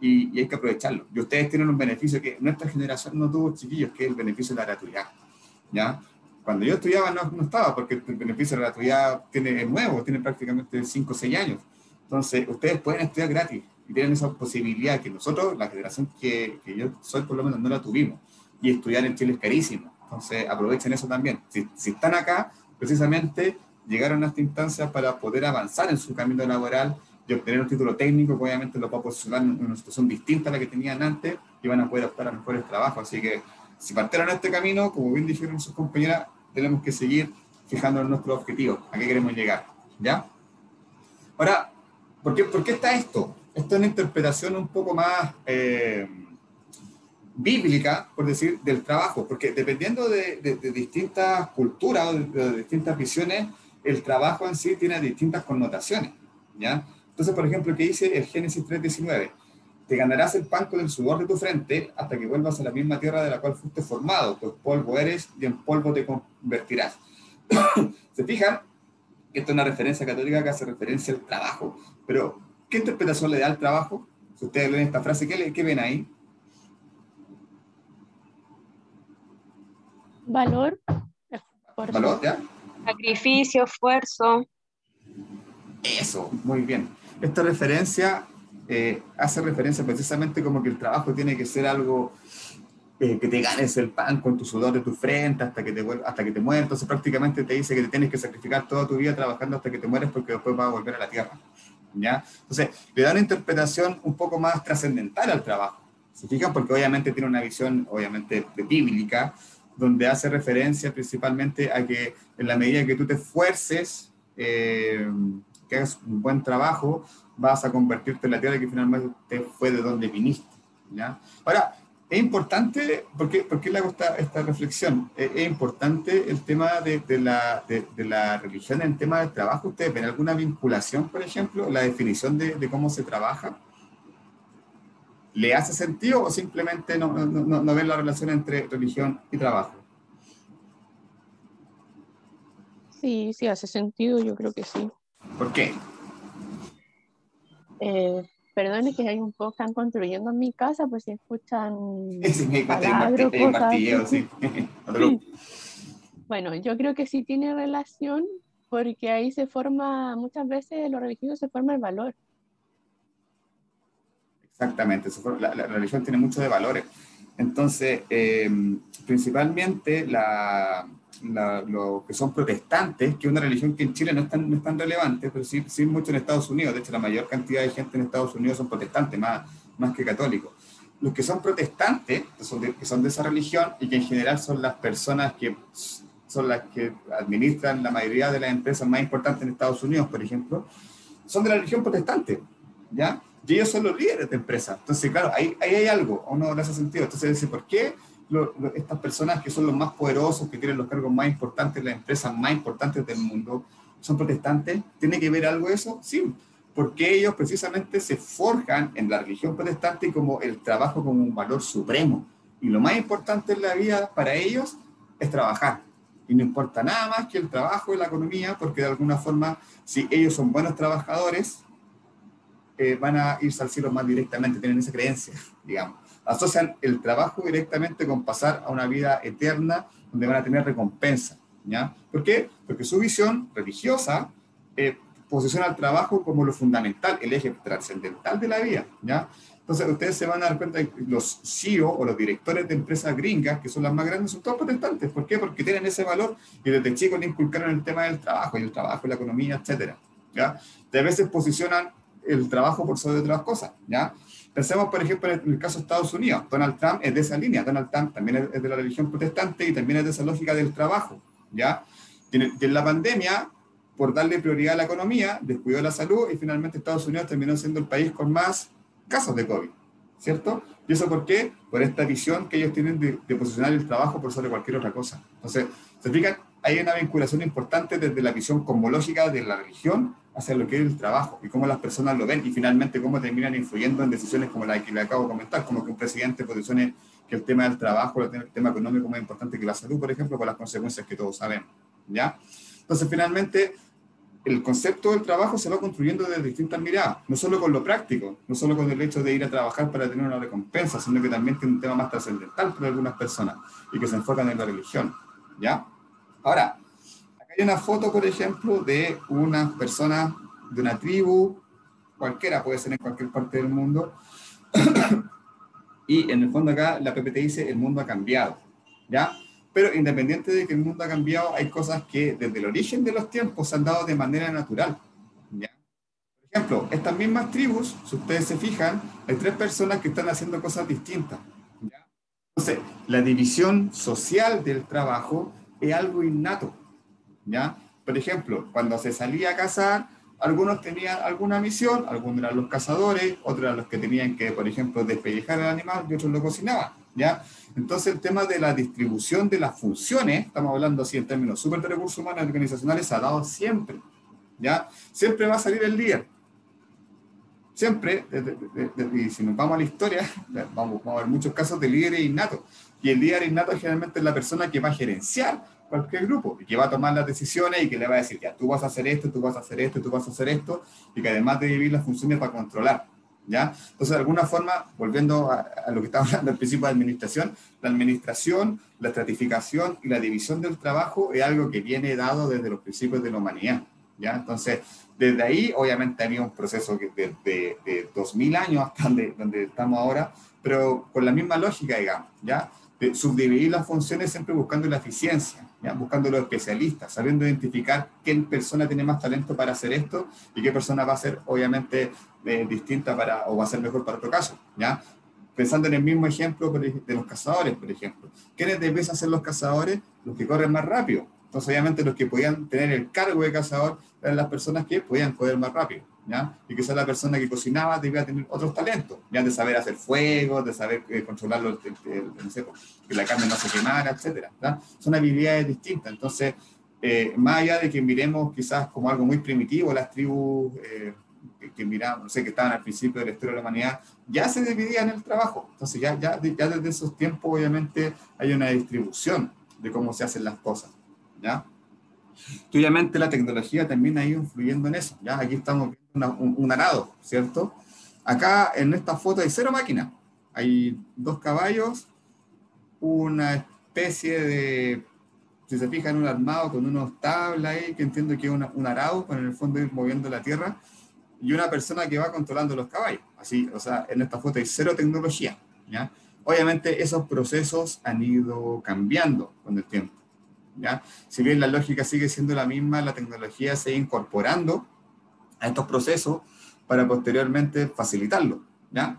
y hay que aprovecharlo. Y ustedes tienen un beneficio que nuestra generación no tuvo, chiquillos, que es el beneficio de la gratuidad, ¿ya? Cuando yo estudiaba no estaba, porque el beneficio de la gratuidad es nuevo, tiene prácticamente 5 o 6 años. Entonces, ustedes pueden estudiar gratis y tienen esa posibilidad que nosotros, la generación que yo soy, por lo menos no la tuvimos. Y estudiar en Chile es carísimo. Entonces, aprovechen eso también. Si están acá, precisamente llegaron a esta instancia para poder avanzar en su camino laboral y obtener un título técnico que obviamente lo va a posicionar en una situación distinta a la que tenían antes y van a poder optar a mejores trabajos. Así que si partieron este camino, como bien dijeron sus compañeras, tenemos que seguir fijando en nuestros objetivos, a qué queremos llegar, ¿ya? Ahora, ¿por qué está esto? Esto es una interpretación un poco más bíblica, por decir, del trabajo, porque dependiendo de distintas culturas o de distintas visiones, el trabajo en sí tiene distintas connotaciones, ¿ya? Entonces, por ejemplo, ¿qué dice el Génesis 3:19? Te ganarás el pan con el sudor de tu frente hasta que vuelvas a la misma tierra de la cual fuiste formado, pues polvo eres y en polvo te convertirás. ¿Se fijan? Esto es una referencia católica que hace referencia al trabajo. Pero, ¿qué interpretación le da al trabajo? Si ustedes leen esta frase, ¿qué ven ahí? Valor, esfuerzo. ¿Valor, ya? Sacrificio, esfuerzo. Eso, muy bien. Esta referencia hace referencia precisamente como que el trabajo tiene que ser algo que te ganes el pan con tu sudor de tu frente hasta que te mueras. Entonces prácticamente te dice que te tienes que sacrificar toda tu vida trabajando hasta que te mueres porque después vas a volver a la tierra, ¿ya? Entonces le da una interpretación un poco más trascendental al trabajo. ¿Se fijan? Porque obviamente tiene una visión obviamente bíblica, donde hace referencia principalmente a que en la medida que tú te esfuerces, que hagas un buen trabajo, vas a convertirte en la tierra que finalmente fue de donde viniste, ¿ya? Ahora, es importante, ¿por qué le hago esta reflexión? Es importante el tema de la religión en el tema del trabajo. ¿Ustedes ven alguna vinculación, por ejemplo, la definición de cómo se trabaja? ¿Le hace sentido o simplemente no ven la relación entre religión y trabajo? Sí, sí hace sentido, yo creo que sí. ¿Por qué? Perdone que hay un poco, están construyendo en mi casa, pues si escuchan Sí, me taladro, hay un cosas martilleo, así. sí. Bueno, yo creo que sí tiene relación, porque ahí se forma, muchas veces lo religioso se forma el valor. Exactamente, la religión tiene mucho de valores. Entonces, principalmente los que son protestantes, que es una religión que en Chile no es tan relevante, pero sí mucho en Estados Unidos. De hecho, la mayor cantidad de gente en Estados Unidos son protestantes, más que católicos. Los que son protestantes, que son de esa religión y que en general son las personas que son las que administran la mayoría de las empresas más importantes en Estados Unidos, por ejemplo, son de la religión protestante, ¿ya? Y ellos son los líderes de empresas. Entonces, claro, ahí hay algo, o no le hace sentido. Entonces, ¿por qué estas personas que son los más poderosos, que tienen los cargos más importantes, las empresas más importantes del mundo, son protestantes? ¿Tiene que ver algo eso? Sí, porque ellos precisamente se forjan en la religión protestante como el trabajo como un valor supremo, Y lo más importante en la vida para ellos es trabajar. Y no importa nada más que el trabajo y la economía, porque de alguna forma, si ellos son buenos trabajadores, van a irse al cielo más directamente, tienen esa creencia, digamos. Asocian el trabajo directamente con pasar a una vida eterna donde van a tener recompensa, ¿ya? ¿Por qué? Porque su visión religiosa posiciona el trabajo como lo fundamental, el eje trascendental de la vida, ¿ya? Entonces ustedes se van a dar cuenta que los CEO o los directores de empresas gringas, que son las más grandes, son todos protestantes. ¿Por qué? Porque tienen ese valor y desde chicos le inculcaron el tema del trabajo, y el trabajo, la economía, etcétera, ¿ya? De a veces posicionan el trabajo por sobre otras cosas, ¿ya? Pensemos, por ejemplo, en el caso de Estados Unidos. Donald Trump es de esa línea. Donald Trump también es de la religión protestante y también es de esa lógica del trabajo, ¿ya? En la pandemia, por darle prioridad a la economía, descuidó la salud y finalmente Estados Unidos terminó siendo el país con más casos de COVID, ¿cierto? ¿Y eso por qué? Por esta visión que ellos tienen de posicionar el trabajo por sobre cualquier otra cosa. Entonces, ¿se fijan? Hay una vinculación importante desde la visión cosmológica de la religión hacia lo que es el trabajo y cómo las personas lo ven y finalmente cómo terminan influyendo en decisiones como la que le acabo de comentar, como que un presidente posicione que el tema del trabajo, el tema económico es más importante que la salud, por ejemplo, con las consecuencias que todos sabemos, ¿ya? Entonces, finalmente, el concepto del trabajo se va construyendo desde distintas miradas, no solo con lo práctico, no solo con el hecho de ir a trabajar para tener una recompensa, sino que también tiene un tema más trascendental para algunas personas y que se enfocan en la religión, ¿ya? Ahora, acá hay una foto, por ejemplo, de una persona de una tribu, cualquiera, puede ser en cualquier parte del mundo, y en el fondo acá la PPT dice el mundo ha cambiado, ¿ya? Pero independiente de que el mundo ha cambiado, hay cosas que desde el origen de los tiempos se han dado de manera natural, ¿ya? Por ejemplo, estas mismas tribus, si ustedes se fijan, hay 3 personas que están haciendo cosas distintas, ¿ya? Entonces, la división social del trabajo es algo innato, ¿ya? Por ejemplo, cuando se salía a cazar, algunos tenían alguna misión, algunos eran los cazadores, otros eran los que tenían que, por ejemplo, despellejar al animal y otros lo cocinaban, ¿ya? Entonces el tema de la distribución de las funciones, estamos hablando así en términos súper de recursos humanos y organizacionales, se ha dado siempre, ¿ya? Siempre va a salir el líder. Siempre, y si nos vamos a la historia, vamos a ver muchos casos de líderes innatos. Y el líder innato generalmente es la persona que va a gerenciar cualquier grupo y que va a tomar las decisiones y que le va a decir, ya, tú vas a hacer esto, tú vas a hacer esto, tú vas a hacer esto, y que además de dividir las funciones para controlar, ¿ya? Entonces, de alguna forma, volviendo a lo que estaba hablando al principio de administración, la estratificación y la división del trabajo es algo que viene dado desde los principios de la humanidad, ¿ya? Entonces, desde ahí, obviamente, había un proceso de 2000 años hasta donde estamos ahora, pero con la misma lógica, digamos, ¿ya? De subdividir las funciones siempre buscando la eficiencia, ¿ya? Buscando los especialistas, sabiendo identificar qué persona tiene más talento para hacer esto y qué persona va a ser, obviamente, distinta o va a ser mejor para otro caso, ¿ya? Pensando en el mismo ejemplo de los cazadores, por ejemplo. ¿Quiénes deberían ser los cazadores? Los que corren más rápido. Entonces, obviamente, los que podían tener el cargo de cazador eran las personas que podían correr más rápido, ¿ya? Y quizás la persona que cocinaba debía tener otros talentos, ya de saber hacer fuego, de saber controlarlo, no sé, que la carne no se quemara, etcétera, ¿ya? Son habilidades distintas. Entonces, más allá de que miremos quizás como algo muy primitivo, las tribus que miramos, no sé, que estaban al principio de la historia de la humanidad, ya se dividían el trabajo. Entonces, ya desde esos tiempos, obviamente, hay una distribución de cómo se hacen las cosas, ¿ya? Y obviamente la tecnología también ha ido influyendo en eso, ¿ya? Aquí estamos viendo un arado, ¿cierto? Acá en esta foto hay 0 máquinas, hay 2 caballos, una especie de, si se fijan, un armado con unos tablas ahí, que entiendo que es un arado, para en el fondo ir moviendo la tierra, y una persona que va controlando los caballos, así, o sea, en esta foto hay 0 tecnología, ¿ya? Obviamente esos procesos han ido cambiando con el tiempo, ¿ya? Si bien la lógica sigue siendo la misma, la tecnología se ha ido incorporando a estos procesos para posteriormente facilitarlo, ¿ya?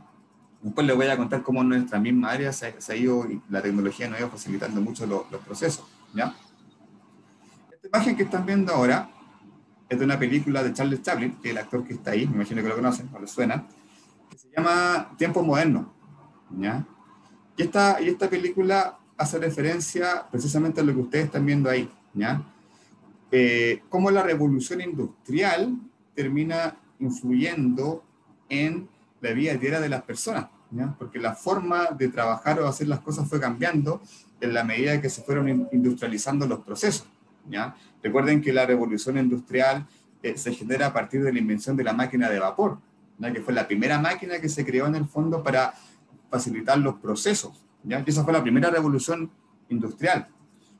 Después les voy a contar cómo en nuestra misma área se ha ido, la tecnología nos ha ido facilitando mucho los procesos, ¿ya? Esta imagen que están viendo ahora es de una película de Charles Chaplin, que es el actor que está ahí, me imagino que lo conocen, o les suena, que se llama Tiempos Modernos, ¿ya? Y esta película hace referencia precisamente a lo que ustedes están viendo ahí, ¿ya? Cómo la revolución industrial termina influyendo en la vida diaria de las personas, ¿ya? Porque la forma de trabajar o hacer las cosas fue cambiando en la medida que se fueron industrializando los procesos, ¿ya? Recuerden que la revolución industrial se genera a partir de la invención de la máquina de vapor, ¿ya? Que fue la primera máquina que se creó en el fondo para facilitar los procesos, ¿ya? Y esa fue la primera revolución industrial.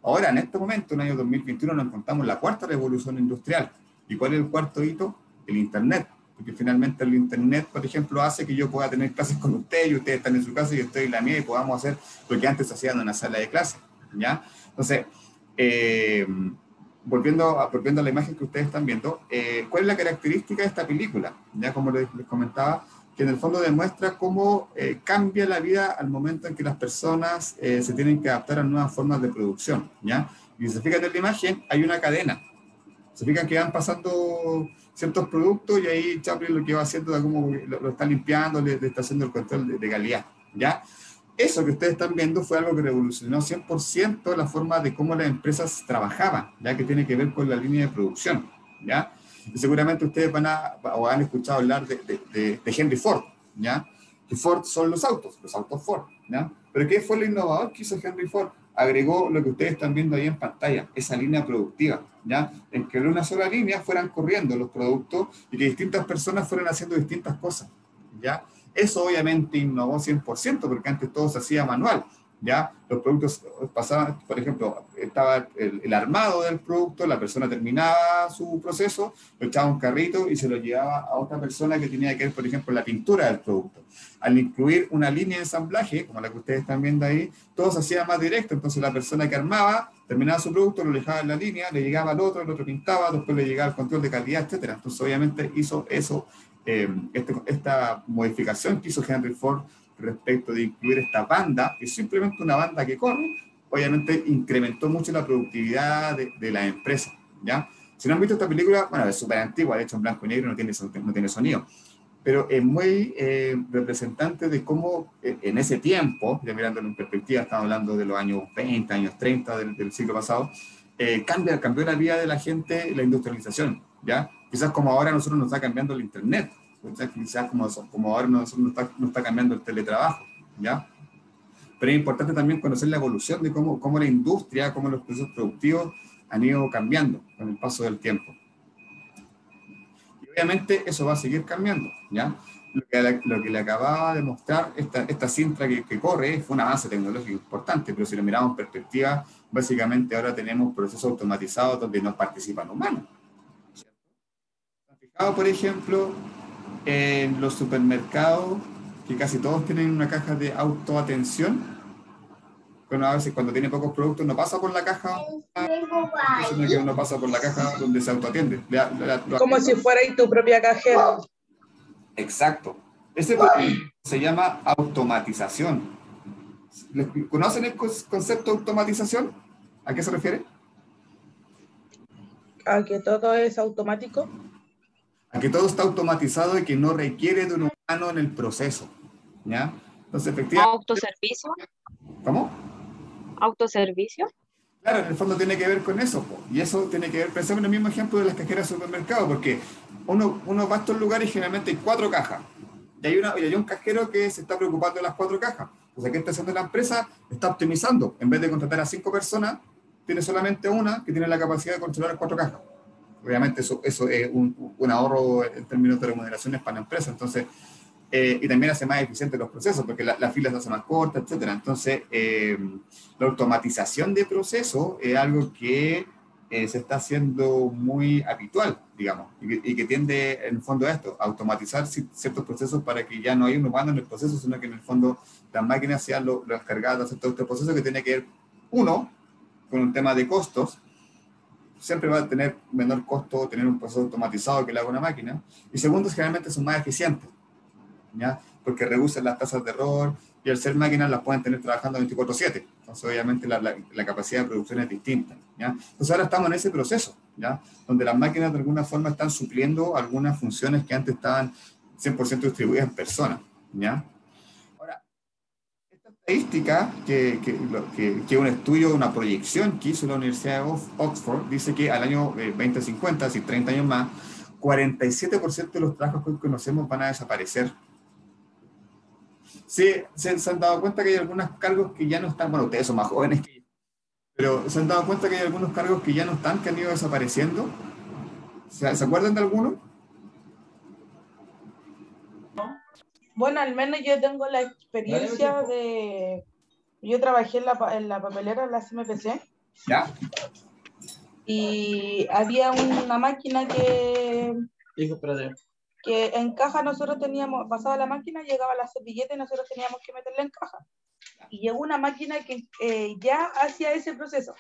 Ahora, en este momento, en el año 2021, nos encontramos la cuarta revolución industrial. ¿Y cuál es el cuarto hito? El Internet. Porque finalmente el Internet, por ejemplo, hace que yo pueda tener clases con ustedes, y ustedes están en su casa y yo estoy en la mía, y podamos hacer lo que antes hacían en una sala de clase, ¿ya? Entonces, volviendo a la imagen que ustedes están viendo, ¿cuál es la característica de esta película? Ya como les comentaba, que en el fondo demuestra cómo cambia la vida al momento en que las personas se tienen que adaptar a nuevas formas de producción, ¿ya? Y si se fijan en la imagen, hay una cadena. Se fijan que van pasando ciertos productos y ahí Chaplin lo que va haciendo es como lo está limpiando, le está haciendo el control de calidad, ¿ya? Eso que ustedes están viendo fue algo que revolucionó 100% la forma de cómo las empresas trabajaban, ya que tiene que ver con la línea de producción, ¿ya? Y seguramente ustedes o han escuchado hablar de Henry Ford, ¿ya? Que Ford son los autos Ford, ¿ya? Pero ¿qué fue lo innovador que hizo Henry Ford? Agregó lo que ustedes están viendo ahí en pantalla, esa línea productiva, ¿ya? En que en una sola línea fueran corriendo los productos y que distintas personas fueran haciendo distintas cosas, ¿ya? Eso obviamente innovó 100%, porque antes todo se hacía manual, ¿ya? Los productos pasaban, por ejemplo, estaba el armado del producto, la persona terminaba su proceso, lo echaba a un carrito y se lo llevaba a otra persona que tenía que ver, por ejemplo, la pintura del producto. Al incluir una línea de ensamblaje, como la que ustedes están viendo ahí, todo se hacía más directo, entonces la persona que armaba, terminaba su producto, lo dejaba en la línea, le llegaba al otro, el otro pintaba, después le llegaba el control de calidad, etc. Entonces obviamente hizo eso, esta modificación que hizo Henry Ford respecto de incluir esta banda, que es simplemente una banda que corre, obviamente incrementó mucho la productividad de la empresa, ¿ya? Si no han visto esta película, bueno, es súper antigua, de hecho en blanco y negro, no tiene sonido, pero es muy representante de cómo en ese tiempo, ya mirándolo en perspectiva, estamos hablando de los años 20, años 30 del siglo pasado, cambió la vida de la gente la industrialización, ¿ya? Quizás como ahora a nosotros nos está cambiando el Internet, quizás como ahora nos está cambiando el teletrabajo, ¿ya? Pero es importante también conocer la evolución de cómo la industria, cómo los procesos productivos han ido cambiando con el paso del tiempo. Y obviamente eso va a seguir cambiando, ¿ya? Lo que le acababa de mostrar esta cinta que corre fue un avance tecnológico importante, pero si lo miramos en perspectiva, básicamente ahora tenemos procesos automatizados donde no participan humanos. ¿Han fijado, por ejemplo, en los supermercados, que casi todos tienen una caja de autoatención? Bueno, a veces cuando tiene pocos productos no pasa por la caja, sino que uno pasa por la caja donde se autoatiende. Como si fuera ahí tu propia cajera. Exacto. Ese se llama automatización. ¿Conocen el concepto de automatización? ¿A qué se refiere? ¿A que todo es automático? A que todo está automatizado y que no requiere de un humano en el proceso, ¿ya? Entonces, efectivamente... ¿Autoservicio? ¿Cómo? ¿Autoservicio? Claro, en el fondo tiene que ver con eso, y eso tiene que ver, pensemos en el mismo ejemplo de las cajeras de supermercado, porque uno va a estos lugares y generalmente hay 4 cajas, y hay un cajero que se está preocupando de las 4 cajas. O sea, ¿qué está haciendo la empresa? Está optimizando. En vez de contratar a 5 personas, tiene solamente una que tiene la capacidad de controlar las 4 cajas. Obviamente eso es un ahorro en términos de remuneraciones para la empresa, entonces, y también hace más eficientes los procesos, porque las filas se hacen más cortas, etc. Entonces, la automatización de procesos es algo que se está haciendo muy habitual, digamos, y que tiende en el fondo a esto, a automatizar ciertos procesos para que ya no hay un humano en el proceso, sino que en el fondo las máquinas sean los encargadas de hacer todo este proceso, que tiene que ver, uno, con un tema de costos. Siempre va a tener menor costo tener un proceso automatizado que le haga una máquina, y segundo, generalmente son más eficientes, ¿ya? Porque reducen las tasas de error, y al ser máquinas las pueden tener trabajando 24/7, entonces obviamente la capacidad de producción es distinta, ¿ya? Entonces ahora estamos en ese proceso, ¿ya? Donde las máquinas de alguna forma están supliendo algunas funciones que antes estaban 100% distribuidas en personas, ¿ya? Ahora, esta estadística, que es un estudio, una proyección que hizo la Universidad de Oxford, dice que al año 2050, así 30 años más, 47% de los trabajos que hoy conocemos van a desaparecer. Sí, se han dado cuenta que hay algunos cargos que ya no están, bueno, ustedes son más jóvenes que yo, pero se han dado cuenta que hay algunos cargos que ya no están, que han ido desapareciendo. ¿Se acuerdan de alguno? Bueno, al menos yo tengo la experiencia de... Yo trabajé en la papelera, en la CMPC, ¿Ya? y había una máquina que en caja nosotros teníamos, pasaba la máquina, llegaba la servilleta y nosotros teníamos que meterla en caja. Y llegó una máquina que ya hacía ese proceso.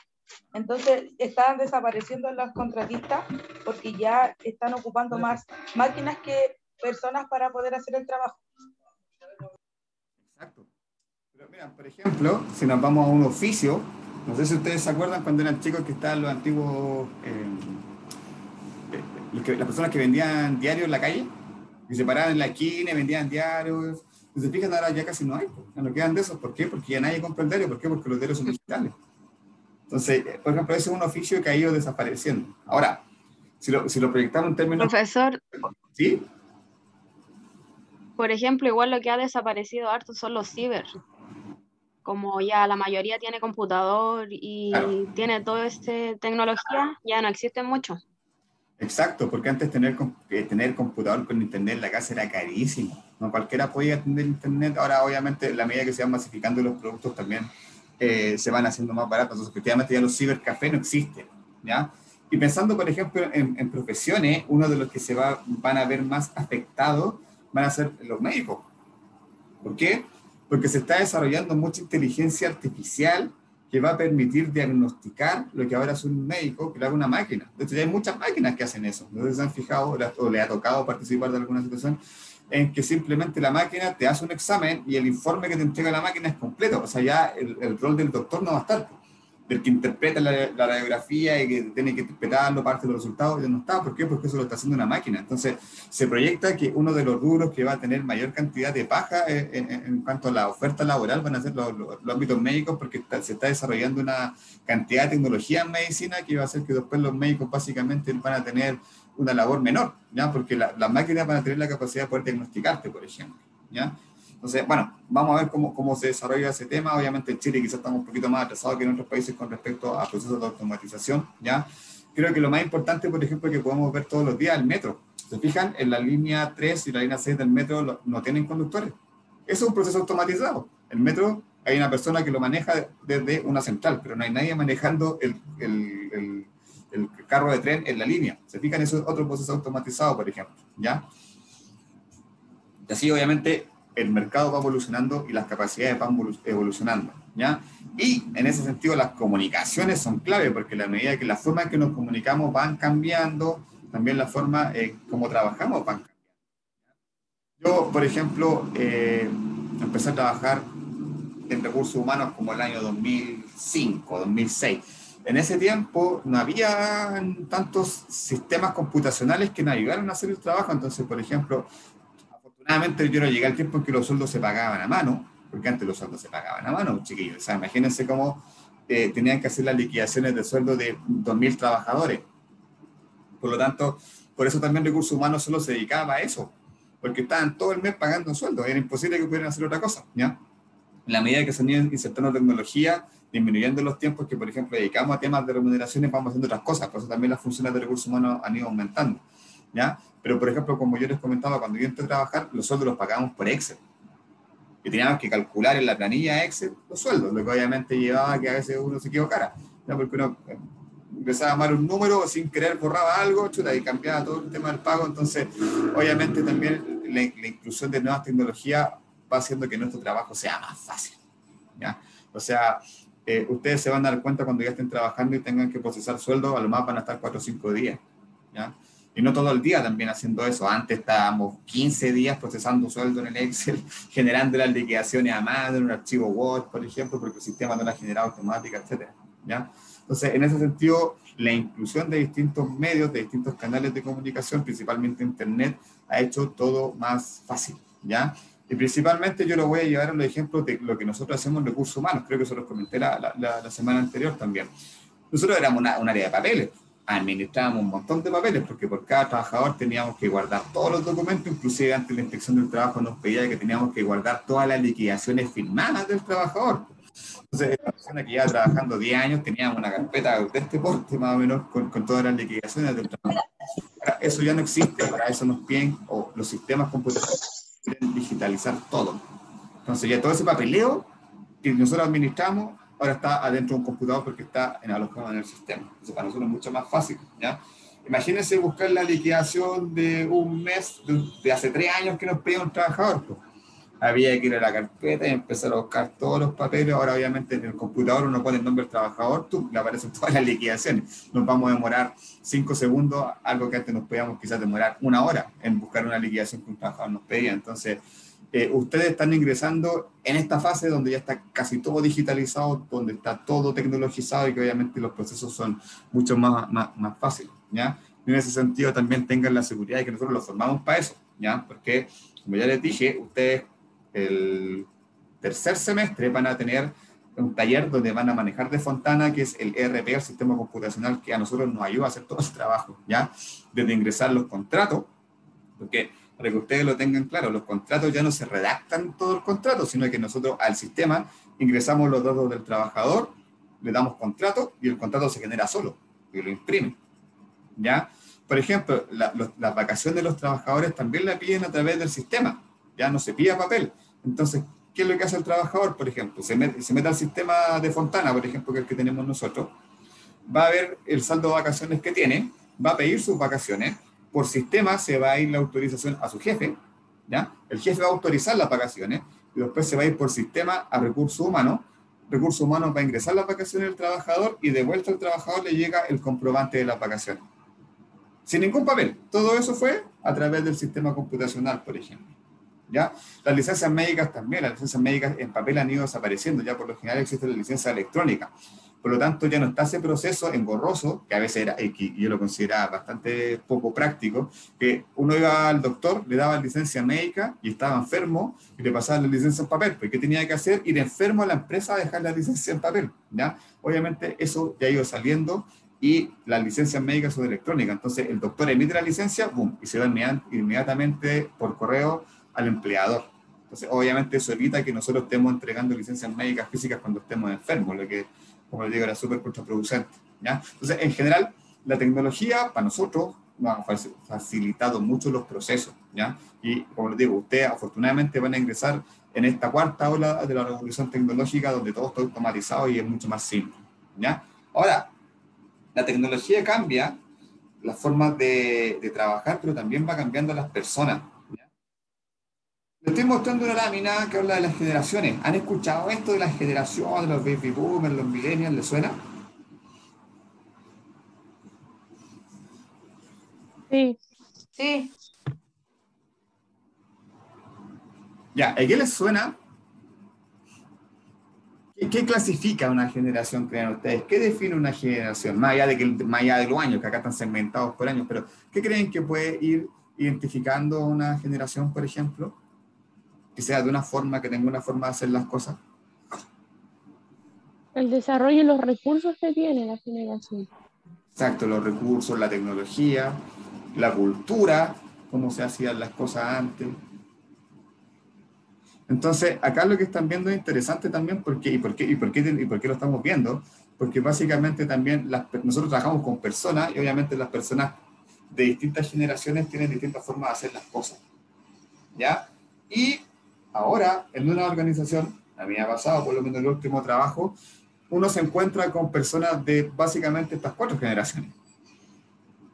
Entonces estaban desapareciendo los contratistas porque ya están ocupando más máquinas que personas para poder hacer el trabajo. Exacto. Pero mira, por ejemplo, si nos vamos a un oficio, no sé si ustedes se acuerdan cuando eran chicos que estaban los antiguos, las personas que vendían diarios en la calle, que se paraban en la esquina y vendían diarios. Si se fijan, ahora ya casi no hay, ya no quedan de esos. ¿Por qué? Porque ya nadie compra el diario. ¿Por qué? Porque los diarios son digitales. Entonces, por ejemplo, ese es un oficio que ha ido desapareciendo. Ahora, si lo proyectamos en términos... Profesor, ¿Sí? por ejemplo, igual lo que ha desaparecido harto son los ciber. Como ya la mayoría tiene computador y Claro. tiene toda esta tecnología, ya no existen mucho. Exacto, porque antes tener computador con internet en la casa era carísimo. No cualquiera podía tener internet. Ahora, obviamente, en la medida que se van masificando los productos también se van haciendo más baratos. Entonces, efectivamente, ya los cibercafés no existen, ¿ya? Y pensando, por ejemplo, en profesiones, uno de los que van a ver más afectados van a ser los médicos. ¿Por qué? Porque se está desarrollando mucha inteligencia artificial que va a permitir diagnosticar lo que ahora es un médico, que lo haga una máquina. De hecho, ya hay muchas máquinas que hacen eso. No sé si se han fijado o le ha tocado participar de alguna situación en que simplemente la máquina te hace un examen y el informe que te entrega la máquina es completo. O sea, ya el rol del doctor no va a estar. Del que interpreta la radiografía y que tiene que interpretarlo, parte de los resultados, ya no está. ¿Por qué? Porque eso lo está haciendo una máquina. Entonces, se proyecta que uno de los rubros que va a tener mayor cantidad de paja en cuanto a la oferta laboral van a ser los ámbitos médicos, porque se está desarrollando una cantidad de tecnología en medicina que va a hacer que después los médicos básicamente van a tener una labor menor, ¿ya? Porque las máquinas van a tener la capacidad de poder diagnosticarte, por ejemplo, ¿ya? Entonces, bueno, vamos a ver cómo se desarrolla ese tema. Obviamente en Chile quizás estamos un poquito más atrasados que en otros países con respecto a procesos de automatización, ¿ya? Creo que lo más importante, por ejemplo, que podemos ver todos los días, el metro. ¿Se fijan? En la línea 3 y la línea 6 del metro no tienen conductores. Eso es un proceso automatizado. El metro, hay una persona que lo maneja desde una central, pero no hay nadie manejando el carro de tren en la línea. ¿Se fijan? Eso es otro proceso automatizado, por ejemplo, ¿ya? Y así, obviamente, el mercado va evolucionando y las capacidades van evolucionando, ¿ya? Y en ese sentido las comunicaciones son clave, porque a la medida que la forma en que nos comunicamos van cambiando, también la forma como trabajamos van cambiando. Yo, por ejemplo, empecé a trabajar en recursos humanos como el año 2005, 2006. En ese tiempo no había tantos sistemas computacionales que nos ayudaran a hacer el trabajo. Entonces, por ejemplo, afortunadamente yo no llegué al tiempo en que los sueldos se pagaban a mano, porque antes los sueldos se pagaban a mano, chiquillos. O sea, imagínense cómo tenían que hacer las liquidaciones de sueldo de 2.000 trabajadores. Por lo tanto, por eso también Recursos Humanos solo se dedicaba a eso, porque estaban todo el mes pagando sueldos, era imposible que pudieran hacer otra cosa, ¿ya? En la medida que se han ido insertando tecnología, disminuyendo los tiempos que, por ejemplo, dedicamos a temas de remuneraciones, vamos haciendo otras cosas, por eso también las funciones de Recursos Humanos han ido aumentando, ¿ya? Pero, por ejemplo, como yo les comentaba, cuando yo entré a trabajar, los sueldos los pagábamos por Excel. Y teníamos que calcular en la planilla Excel los sueldos, lo que obviamente llevaba a que a veces uno se equivocara, ¿no? Porque uno empezaba a amar un número, sin querer borraba algo, chuta, y cambiaba todo el tema del pago. Entonces, obviamente también la inclusión de nuevas tecnologías va haciendo que nuestro trabajo sea más fácil, ¿ya? O sea, ustedes se van a dar cuenta cuando ya estén trabajando y tengan que procesar sueldo, a lo más van a estar 4 o 5 días, ¿ya? Y no todo el día también haciendo eso. Antes estábamos 15 días procesando sueldo en el Excel, generando las liquidaciones a mano en un archivo Word, por ejemplo, porque el sistema no las generaba automática, etcétera, ¿ya? Entonces, en ese sentido, la inclusión de distintos medios, de distintos canales de comunicación, principalmente Internet, ha hecho todo más fácil, ¿ya? Y principalmente yo lo voy a llevar a los ejemplos de lo que nosotros hacemos en recursos humanos. Creo que eso lo comenté la semana anterior también. Nosotros éramos un área de papeles. administrábamos un montón de papeles, porque por cada trabajador teníamos que guardar todos los documentos, inclusive antes la inspección del trabajo nos pedía que teníamos que guardar todas las liquidaciones firmadas del trabajador. Entonces, la persona que lleva trabajando 10 años teníamos una carpeta de este porte, más o menos, con todas las liquidaciones del trabajo. Ahora, eso ya no existe, para eso nos piden, o los sistemas computacionales quieren digitalizar todo. Entonces, ya todo ese papeleo que nosotros administramos, ahora está adentro de un computador porque está alojado en el sistema. Entonces, para nosotros es mucho más fácil, ¿ya? Imagínense buscar la liquidación de un mes de hace 3 años que nos pedía un trabajador, pues. Había que ir a la carpeta y empezar a buscar todos los papeles. Ahora, obviamente, en el computador uno pone el nombre del trabajador, le aparecen todas las liquidaciones. Nos vamos a demorar 5 segundos, algo que antes nos podíamos quizás demorar 1 hora en buscar una liquidación que un trabajador nos pedía. Entonces, ustedes están ingresando en esta fase donde ya está casi todo digitalizado, donde está todo tecnologizado y que obviamente los procesos son mucho más fáciles, ¿ya? Y en ese sentido también tengan la seguridad de que nosotros los formamos para eso, ¿ya? Porque, como ya les dije, ustedes el tercer semestre van a tener un taller donde van a manejar de Fontana, que es el ERP, el sistema computacional, que a nosotros nos ayuda a hacer todo ese trabajo, ¿ya? Desde ingresar los contratos, porque para que ustedes lo tengan claro, los contratos ya no se redactan todo el contrato, sino que nosotros al sistema ingresamos los datos del trabajador, le damos contrato y el contrato se genera solo, y lo imprime, ¿ya? Por ejemplo, las vacaciones de los trabajadores también la piden a través del sistema, ya no se pide papel. Entonces, ¿qué es lo que hace el trabajador? Por ejemplo, se mete al sistema de Fontana, por ejemplo, que es el que tenemos nosotros, va a ver el saldo de vacaciones que tiene, va a pedir sus vacaciones, por sistema se va a ir la autorización a su jefe, ¿ya? El jefe va a autorizar las vacaciones, y después se va a ir por sistema a recursos humanos va a ingresar las vacaciones del trabajador, y de vuelta al trabajador le llega el comprobante de las vacaciones. Sin ningún papel. Todo eso fue a través del sistema computacional, por ejemplo, ¿ya? Las licencias médicas también, las licencias médicas en papel han ido desapareciendo, ya por lo general existe la licencia electrónica. Por lo tanto, ya no está ese proceso engorroso, que a veces era, y yo lo consideraba bastante poco práctico, que uno iba al doctor, le daba licencia médica y estaba enfermo, y le pasaba la licencia en papel. Pues, ¿qué tenía que hacer? Ir enfermo a la empresa a dejar la licencia en papel, ¿ya? Obviamente eso ya ha ido saliendo, y las licencias médicas son electrónicas. Entonces, el doctor emite la licencia, ¡boom!, y se va inmediatamente por correo al empleador. Entonces, obviamente eso evita que nosotros estemos entregando licencias médicas físicas cuando estemos enfermos, lo que, como les digo, era súper contraproducente, ¿ya? Entonces, en general, la tecnología para nosotros nos ha facilitado mucho los procesos, ¿ya? Y, como les digo, ustedes afortunadamente van a ingresar en esta cuarta ola de la revolución tecnológica, donde todo está automatizado y es mucho más simple, ¿ya? Ahora, la tecnología cambia las formas de trabajar, pero también va cambiando a las personas. Les estoy mostrando una lámina que habla de las generaciones. ¿Han escuchado esto de las generaciones, los baby boomers, los millennials? ¿Les suena? Sí. Sí. Ya, ¿a qué les suena? ¿Qué clasifica una generación, creen ustedes? ¿Qué define una generación? Más allá de los años, que acá están segmentados por años, pero ¿qué creen que puede ir identificando una generación, por ejemplo? Que sea de una forma, que tenga una forma de hacer las cosas. El desarrollo y los recursos que tiene la generación. Exacto, los recursos, la tecnología, la cultura, cómo se hacían las cosas antes. Entonces, acá lo que están viendo es interesante también, ¿por qué lo estamos viendo? Porque básicamente también nosotros trabajamos con personas, y obviamente las personas de distintas generaciones tienen distintas formas de hacer las cosas, ¿ya? Y ahora, en una organización, a mí me ha pasado, por lo menos en el último trabajo, uno se encuentra con personas de básicamente estas 4 generaciones.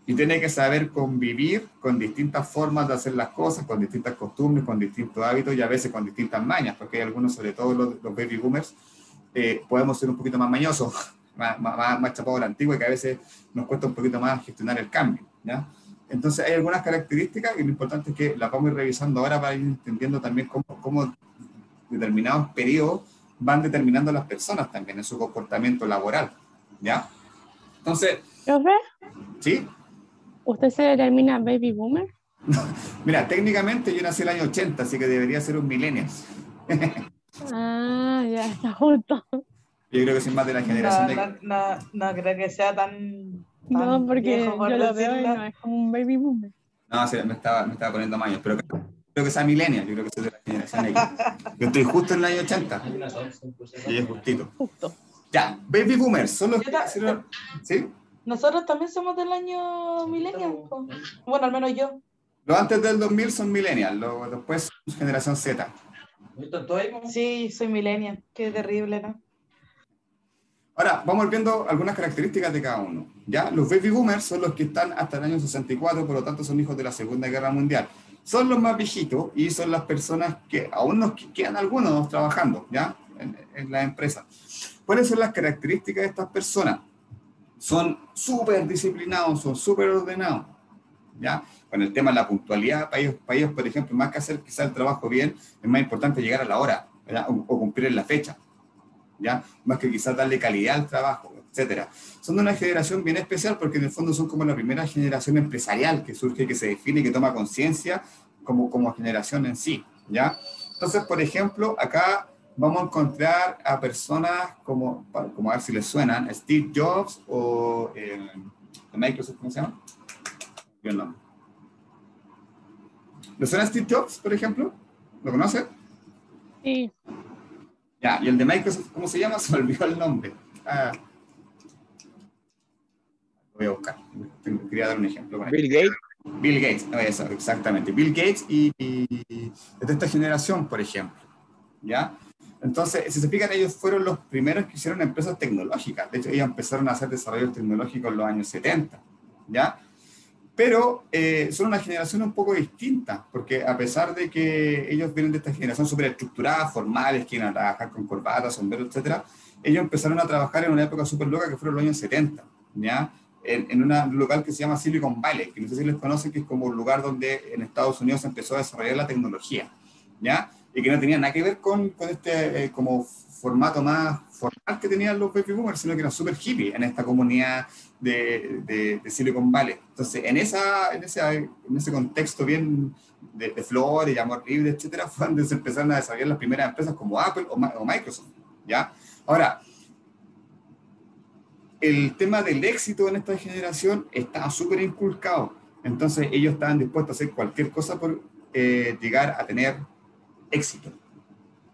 Y tiene que saber convivir con distintas formas de hacer las cosas, con distintas costumbres, con distintos hábitos y a veces con distintas mañas, porque hay algunos, sobre todo los baby boomers, podemos ser un poquito más mañosos, más chapados a la antigua, y que a veces nos cuesta un poquito más gestionar el cambio, ¿ya? Entonces hay algunas características y lo importante es que las vamos a ir revisando ahora para ir entendiendo también cómo determinados periodos van determinando a las personas también en su comportamiento laboral, ¿ya? Entonces... ¿Profe? ¿Sí? ¿Usted se determina baby boomer? Mira, técnicamente yo nací en el año 80, así que debería ser un millennial. Ah, ya está justo. Yo creo que soy más de la generación No creo que sea tan No, Tan porque viejo por yo lo veo y decirlo. no es como un baby boomer. No, sí, me estaba poniendo maños, pero creo que sea millennial, yo creo que soy de la generación X. Yo estoy justo en el año 80, y es justito. Justo. Ya, baby boomers, son los que Yo ta- hicieron... ¿Sí? Nosotros también somos del año millennial. Po. Bueno, al menos yo. Los antes del 2000 son millennial, los después son generación Z. Sí, soy millennial. Qué terrible, ¿no? Ahora, vamos viendo algunas características de cada uno. ¿Ya? Los baby boomers son los que están hasta el año 64, por lo tanto son hijos de la Segunda Guerra Mundial. Son los más viejitos y son las personas que aún nos quedan algunos trabajando, ¿ya? En la empresa. ¿Cuáles son las características de estas personas? Son súper disciplinados, son súper ordenados, ¿ya? Con el tema de la puntualidad, para ellos, por ejemplo, más que hacer quizá el trabajo bien, es más importante llegar a la hora, ¿ya? O cumplir en la fecha, ¿ya? Más que quizás darle calidad al trabajo, etcétera. Son de una generación bien especial porque en el fondo son como la primera generación empresarial que surge, que se define, que toma conciencia como generación en sí, ¿ya? Entonces, por ejemplo, acá vamos a encontrar a personas como a ver si les suenan, Steve Jobs o de Microsoft, ¿cómo se llama? Bien, no. ¿Le suena Steve Jobs, por ejemplo? ¿Lo conoce? Sí. Ya, y el de Microsoft, ¿cómo se llama? Se me olvidó el nombre. Lo voy a buscar. Quería dar un ejemplo. Bill Gates. Bill Gates, eso, exactamente. Bill Gates y de esta generación, por ejemplo. ¿Ya? Entonces, si se fijan, ellos fueron los primeros que hicieron empresas tecnológicas. De hecho, ellos empezaron a hacer desarrollos tecnológicos en los años 70. ¿Ya? Pero son una generación un poco distinta, porque a pesar de que ellos vienen de esta generación súper estructurada, formales, que iban a trabajar con corbatas, sombreros, etc., ellos empezaron a trabajar en una época súper loca que fueron los años 70, ¿ya? En un lugar que se llama Silicon Valley, que no sé si les conocen, que es como un lugar donde en Estados Unidos se empezó a desarrollar la tecnología, ¿ya? Y que no tenía nada que ver con este como formato más formal que tenían los baby boomers, sino que eran súper hippies en esta comunidad de Silicon Valley. Entonces, en ese contexto bien de flores y amor libre, etcétera, fue donde se empezaron a desarrollar las primeras empresas como Apple o Microsoft, ¿ya? Ahora, el tema del éxito en esta generación estaba súper inculcado. Entonces, ellos estaban dispuestos a hacer cualquier cosa por llegar a tener éxito,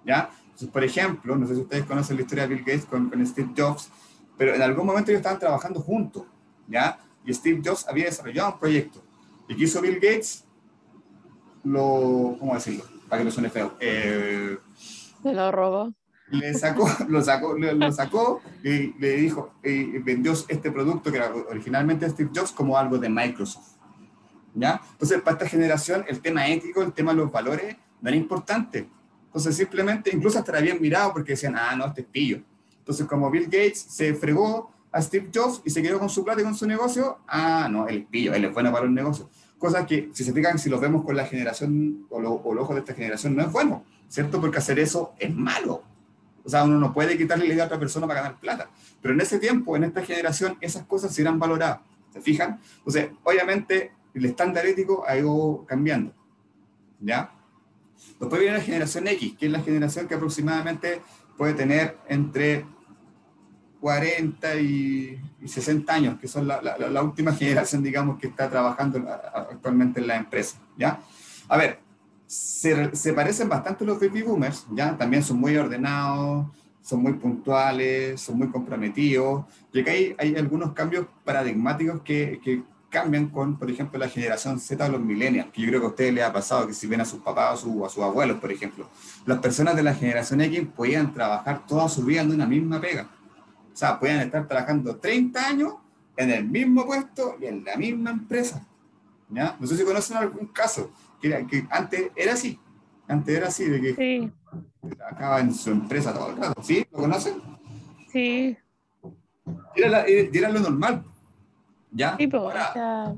¿ya? Entonces, por ejemplo, no sé si ustedes conocen la historia de Bill Gates con Steve Jobs, pero en algún momento ellos estaban trabajando juntos, ¿ya? Y Steve Jobs había desarrollado un proyecto. ¿Y qué hizo Bill Gates? ¿Cómo decirlo? Para que no suene feo. Se lo robó. Lo sacó y le dijo, y vendió este producto que era originalmente de Steve Jobs como algo de Microsoft, ¿ya? Entonces, para esta generación, el tema ético, el tema de los valores, no era importante. Entonces, simplemente, incluso hasta era bien mirado porque decían, no, este es pillo. Entonces, como Bill Gates se fregó a Steve Jobs y se quedó con su plata y con su negocio, no, él es pillo, él es bueno para los negocios. Cosas que, si se fijan, si los vemos con la generación o los ojos de esta generación, no es bueno, ¿cierto? Porque hacer eso es malo. O sea, uno no puede quitarle la idea a otra persona para ganar plata. Pero en ese tiempo, en esta generación, esas cosas se eran valoradas. ¿Se fijan? Entonces, obviamente, el estándar ético ha ido cambiando, ¿ya? Después viene la generación X, que es la generación que aproximadamente puede tener entre 40 y 60 años, que son la última generación, digamos, que está trabajando actualmente en la empresa, ¿ya? A ver, se parecen bastante los baby boomers, ¿ya? También son muy ordenados, son muy puntuales, son muy comprometidos, y acá hay algunos cambios paradigmáticos que cambian con, por ejemplo, la generación Z o los millennials, que yo creo que a ustedes les ha pasado, que si ven a sus papás o a sus abuelos, por ejemplo, las personas de la generación X podían trabajar toda su vida en una misma pega. O sea, podían estar trabajando 30 años en el mismo puesto y en la misma empresa, ¿ya? No sé si conocen algún caso, que antes era así, de que Sí, trabajaba en su empresa todo el rato, ¿sí? ¿Lo conocen? sí, Y era lo normal, ¿ya? sí, o Ahora,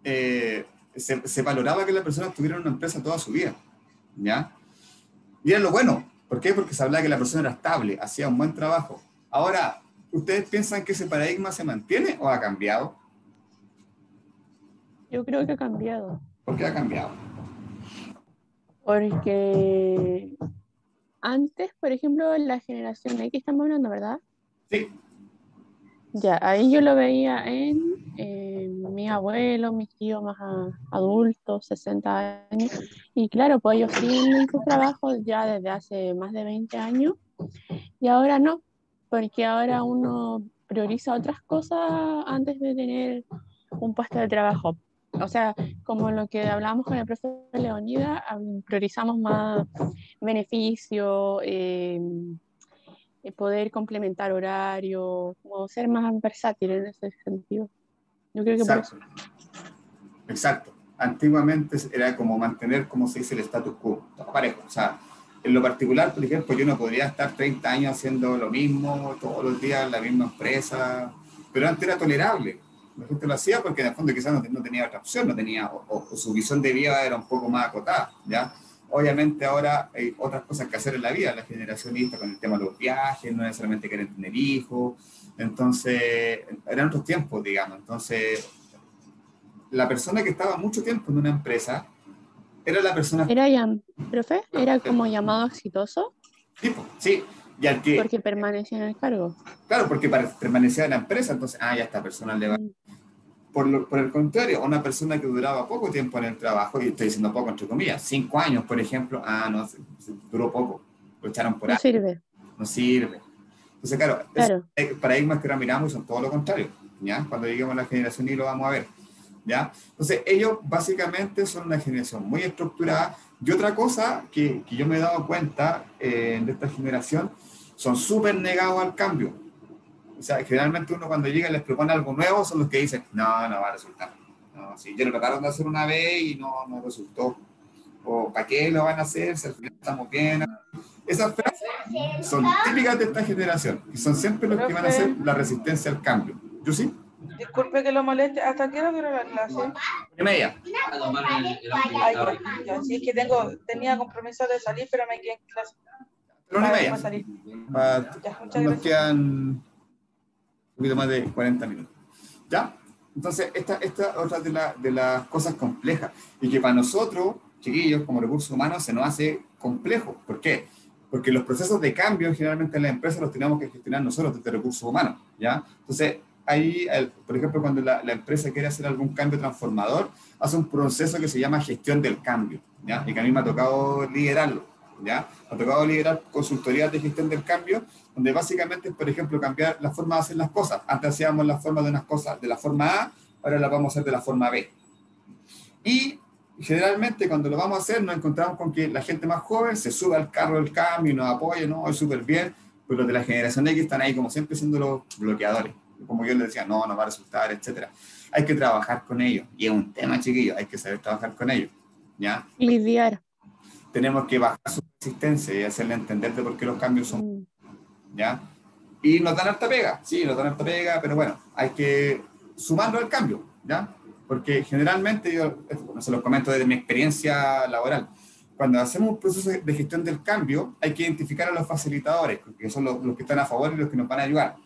sea, se valoraba que la persona estuviera en una empresa toda su vida, ¿ya? Y era lo bueno. ¿Por qué? Porque se hablaba que la persona era estable, hacía un buen trabajo. Ahora, ¿ustedes piensan que ese paradigma se mantiene o ha cambiado? yo creo que ha cambiado. ¿Por qué ha cambiado? Porque antes, por ejemplo, la generación X estamos hablando, ¿verdad? Sí. Ya, ahí yo lo veía en mis abuelos, mis tíos más adultos, 60 años, y claro, pues ellos siguen en sus trabajos ya desde hace más de 20 años, y ahora no, porque ahora uno prioriza otras cosas antes de tener un puesto de trabajo. O sea, como lo que hablábamos con el profesor Leonida, priorizamos más beneficio, poder complementar horario, como ser más versátil en ese sentido. Yo creo que por eso. Exacto, exacto. Antiguamente era como mantener, como se dice, el status quo, todo parejo. O sea, en lo particular, por ejemplo, yo no podría estar 30 años haciendo lo mismo, todos los días en la misma empresa, pero antes era tolerable. La gente lo hacía porque en el fondo quizás no tenía otra opción, no tenía, o su visión de vida era un poco más acotada, ¿ya? Obviamente ahora hay otras cosas que hacer en la vida, la generacionista con el tema de los viajes, no necesariamente quieren tener hijos, entonces eran otros tiempos, digamos. Entonces, la persona que estaba mucho tiempo en una empresa era la persona... Era ya, profe, era como llamado exitoso Tipo, sí, y al que... porque permanecía en el cargo. Claro, porque permanecía en la empresa, entonces, ya esta persona le va... Por el contrario, una persona que duraba poco tiempo en el trabajo, y estoy diciendo poco entre comillas, 5 años, por ejemplo, no, duró poco, lo echaron por No ahí, sirve. no sirve. Entonces, claro, esos paradigmas que ahora miramos son todo lo contrario, ¿ya? Cuando lleguemos a la generación Y lo vamos a ver, ¿ya? Entonces, ellos básicamente son una generación muy estructurada, y otra cosa que yo me he dado cuenta de esta generación, son súper negados al cambio. O sea, generalmente uno cuando llega y les propone algo nuevo son los que dicen, no va a resultar. No, si ya lo trataron de hacer una vez y no resultó. O ¿para qué lo van a hacer si al final estamos bien? Esas frases son típicas de esta generación y son siempre los que van a hacer la resistencia al cambio. ¿Yo sí? Disculpe que lo moleste. ¿Hasta qué hora quiero la clase? 1:30. Ay, yo sí es que tenía compromiso de salir, pero me quedé en clase. 1:30. Nos quedan un poquito más de 40 minutos. ¿Ya? Entonces, esta es otra de las cosas complejas y que para nosotros, chiquillos, como recursos humanos, se nos hace complejo. ¿Por qué? Porque los procesos de cambio, generalmente en las empresas, los tenemos que gestionar nosotros desde recursos humanos, ¿ya? Entonces, ahí, por ejemplo, cuando la empresa quiere hacer algún cambio transformador, hace un proceso que se llama gestión del cambio, ¿ya? Y que a mí me ha tocado liderarlo, ¿ya? Me ha tocado liderar consultorías de gestión del cambio, donde básicamente, por ejemplo, cambiar la forma de hacer las cosas. Antes hacíamos las formas de unas cosas de la forma A, ahora las vamos a hacer de la forma B. Y generalmente cuando lo vamos a hacer nos encontramos con que la gente más joven se sube al carro del cambio y nos apoya, no, es súper bien, pero los de la generación X están ahí como siempre siendo los bloqueadores. Como yo les decía, no va a resultar, etc. Hay que trabajar con ellos. Y es un tema, chiquillo, hay que saber trabajar con ellos, ¿ya? Lidiar. Tenemos que bajar su resistencia y hacerle entender de por qué los cambios son... ¿Ya? Y nos dan harta pega, sí, nos dan harta pega, pero bueno, hay que sumarlo al cambio, ¿ya? Porque generalmente, yo se los comento desde mi experiencia laboral, cuando hacemos un proceso de gestión del cambio, hay que identificar a los facilitadores, que son los que están a favor y los que nos van a ayudar.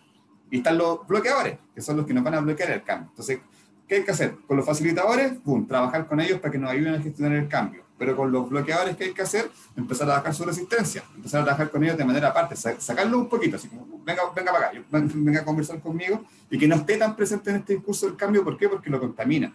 Y están los bloqueadores, que son los que nos van a bloquear el cambio. Entonces, ¿qué hay que hacer? Con los facilitadores, trabajar con ellos para que nos ayuden a gestionar el cambio. Pero con los bloqueadores, ¿qué hay que hacer? Empezar a bajar su resistencia, empezar a trabajar con ellos de manera aparte, sacarlo un poquito, así como, venga para acá, venga a conversar conmigo, y que no esté tan presente en este discurso del cambio. ¿Por qué? Porque lo contamina.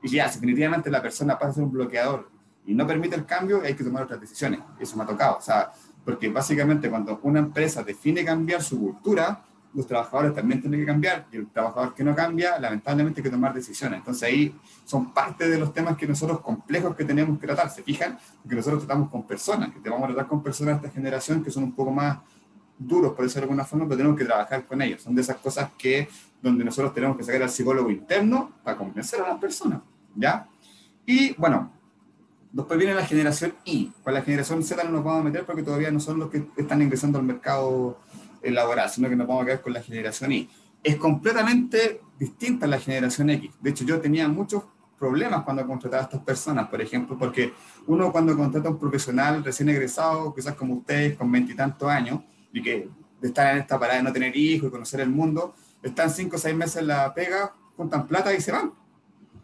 Y ya, si definitivamente la persona pasa a ser un bloqueador y no permite el cambio, hay que tomar otras decisiones. Eso me ha tocado. O sea, porque básicamente cuando una empresa define cambiar su cultura, los trabajadores también tienen que cambiar, y el trabajador que no cambia, lamentablemente hay que tomar decisiones. Entonces ahí son parte de los temas que nosotros complejos que tenemos que tratar. ¿Se fijan? Porque nosotros tratamos con personas, que te vamos a tratar con personas de esta generación que son un poco más duros, por decirlo de alguna forma, pero tenemos que trabajar con ellos. Son de esas cosas donde nosotros tenemos que sacar al psicólogo interno para convencer a las personas, ¿ya? Y bueno, después viene la generación Y. Con la generación Z no nos vamos a meter porque todavía no son los que están ingresando al mercado laboral, sino que nos vamos a quedar con la generación Y. Es completamente distinta a la generación X. De hecho, yo tenía muchos problemas cuando contrataba a estas personas, por ejemplo, porque uno cuando contrata a un profesional recién egresado, quizás como ustedes, con 20 y tantos años, y que de estar en esta parada de no tener hijos y conocer el mundo, están 5 o 6 meses en la pega, juntan plata y se van.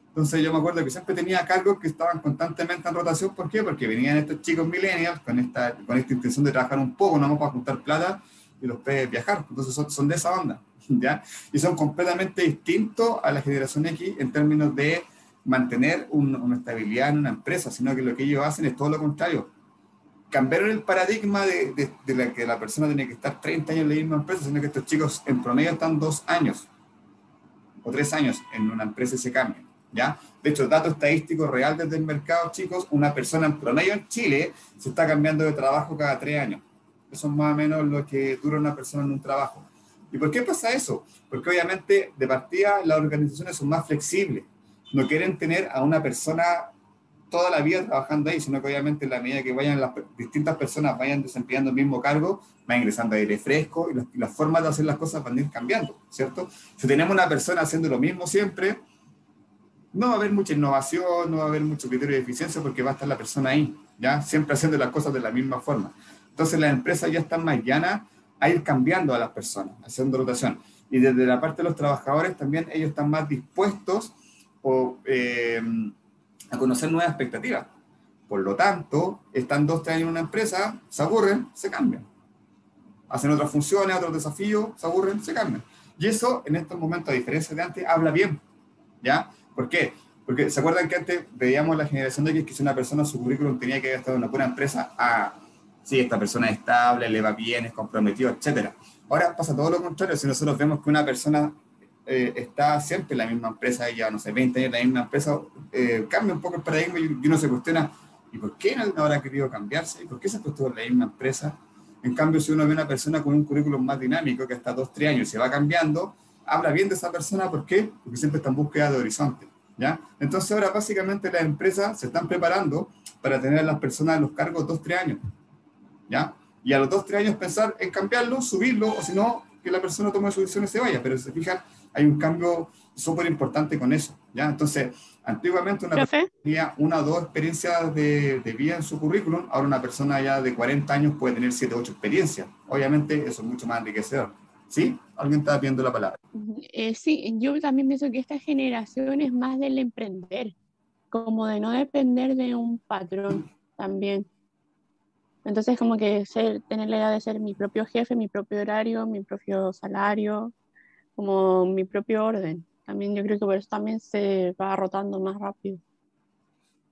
Entonces yo me acuerdo que siempre tenía cargos que estaban constantemente en rotación. ¿Por qué? Porque venían estos chicos millennials con esta intención de trabajar un poco, no para juntar plata, y los viajar. Entonces son de esa onda, ¿ya? Y son completamente distintos a la generación X en términos de mantener una estabilidad en una empresa, sino que lo que ellos hacen es todo lo contrario. Cambiaron el paradigma de la que la persona tiene que estar 30 años en la misma empresa, sino que estos chicos en promedio están 2 años o 3 años en una empresa y se cambian, ¿ya? De hecho, dato estadístico real desde el mercado, chicos, una persona en promedio en Chile se está cambiando de trabajo cada 3 años. Eso es más o menos lo que dura una persona en un trabajo. ¿Y por qué pasa eso? Porque obviamente de partida las organizaciones son más flexibles. No quieren tener a una persona toda la vida trabajando ahí, sino que obviamente en la medida que vayan las distintas personas vayan desempeñando el mismo cargo, va ingresando aire fresco y las formas de hacer las cosas van a ir cambiando, ¿cierto? Si tenemos una persona haciendo lo mismo siempre, no va a haber mucha innovación, no va a haber mucho criterio de eficiencia porque va a estar la persona ahí, ¿ya? Siempre haciendo las cosas de la misma forma. Entonces las empresas ya están más llanas a ir cambiando a las personas, haciendo rotación. Y desde la parte de los trabajadores también ellos están más dispuestos a conocer nuevas expectativas. Por lo tanto, están 2 o 3 años en una empresa, se aburren, se cambian. Hacen otras funciones, otros desafíos, se aburren, se cambian. Y eso, en estos momentos, a diferencia de antes, habla bien, ¿ya? ¿Por qué? Porque ¿se acuerdan que antes veíamos la generación de que si una persona su currículum tenía que haber estado en una buena empresa? Sí, esta persona es estable, le va bien, es comprometido, etc. Ahora pasa todo lo contrario. Si nosotros vemos que una persona está siempre en la misma empresa, ya no sé, 20 años en la misma empresa, cambia un poco el paradigma y uno se cuestiona, ¿y por qué no habrá querido cambiarse? ¿Y por qué se ha puesto en la misma empresa? En cambio, si uno ve una persona con un currículum más dinámico, que hasta 2 o 3 años se va cambiando, habla bien de esa persona. ¿Por qué? Porque siempre está en búsqueda de horizonte, ¿ya? Entonces ahora básicamente las empresas se están preparando para tener a las personas en los cargos 2 o 3 años, ¿ya? Y a los 2 o 3 años pensar en cambiarlo, subirlo, o si no, que la persona tome su decisión y se vaya. Pero si se fijan, hay un cambio súper importante con eso, ¿ya? Entonces, antiguamente una persona tenía 1 o 2 experiencias de vida en su currículum, ahora una persona ya de 40 años puede tener 7 o 8 experiencias. Obviamente eso es mucho más enriquecedor. ¿Sí? ¿Alguien está pidiendo la palabra? Sí, yo también pienso que esta generación es más del emprender, como de no depender de un patrón también. Entonces como que tener la idea de ser mi propio jefe, mi propio horario, mi propio salario, como mi propio orden. También yo creo que por eso también se va rotando más rápido.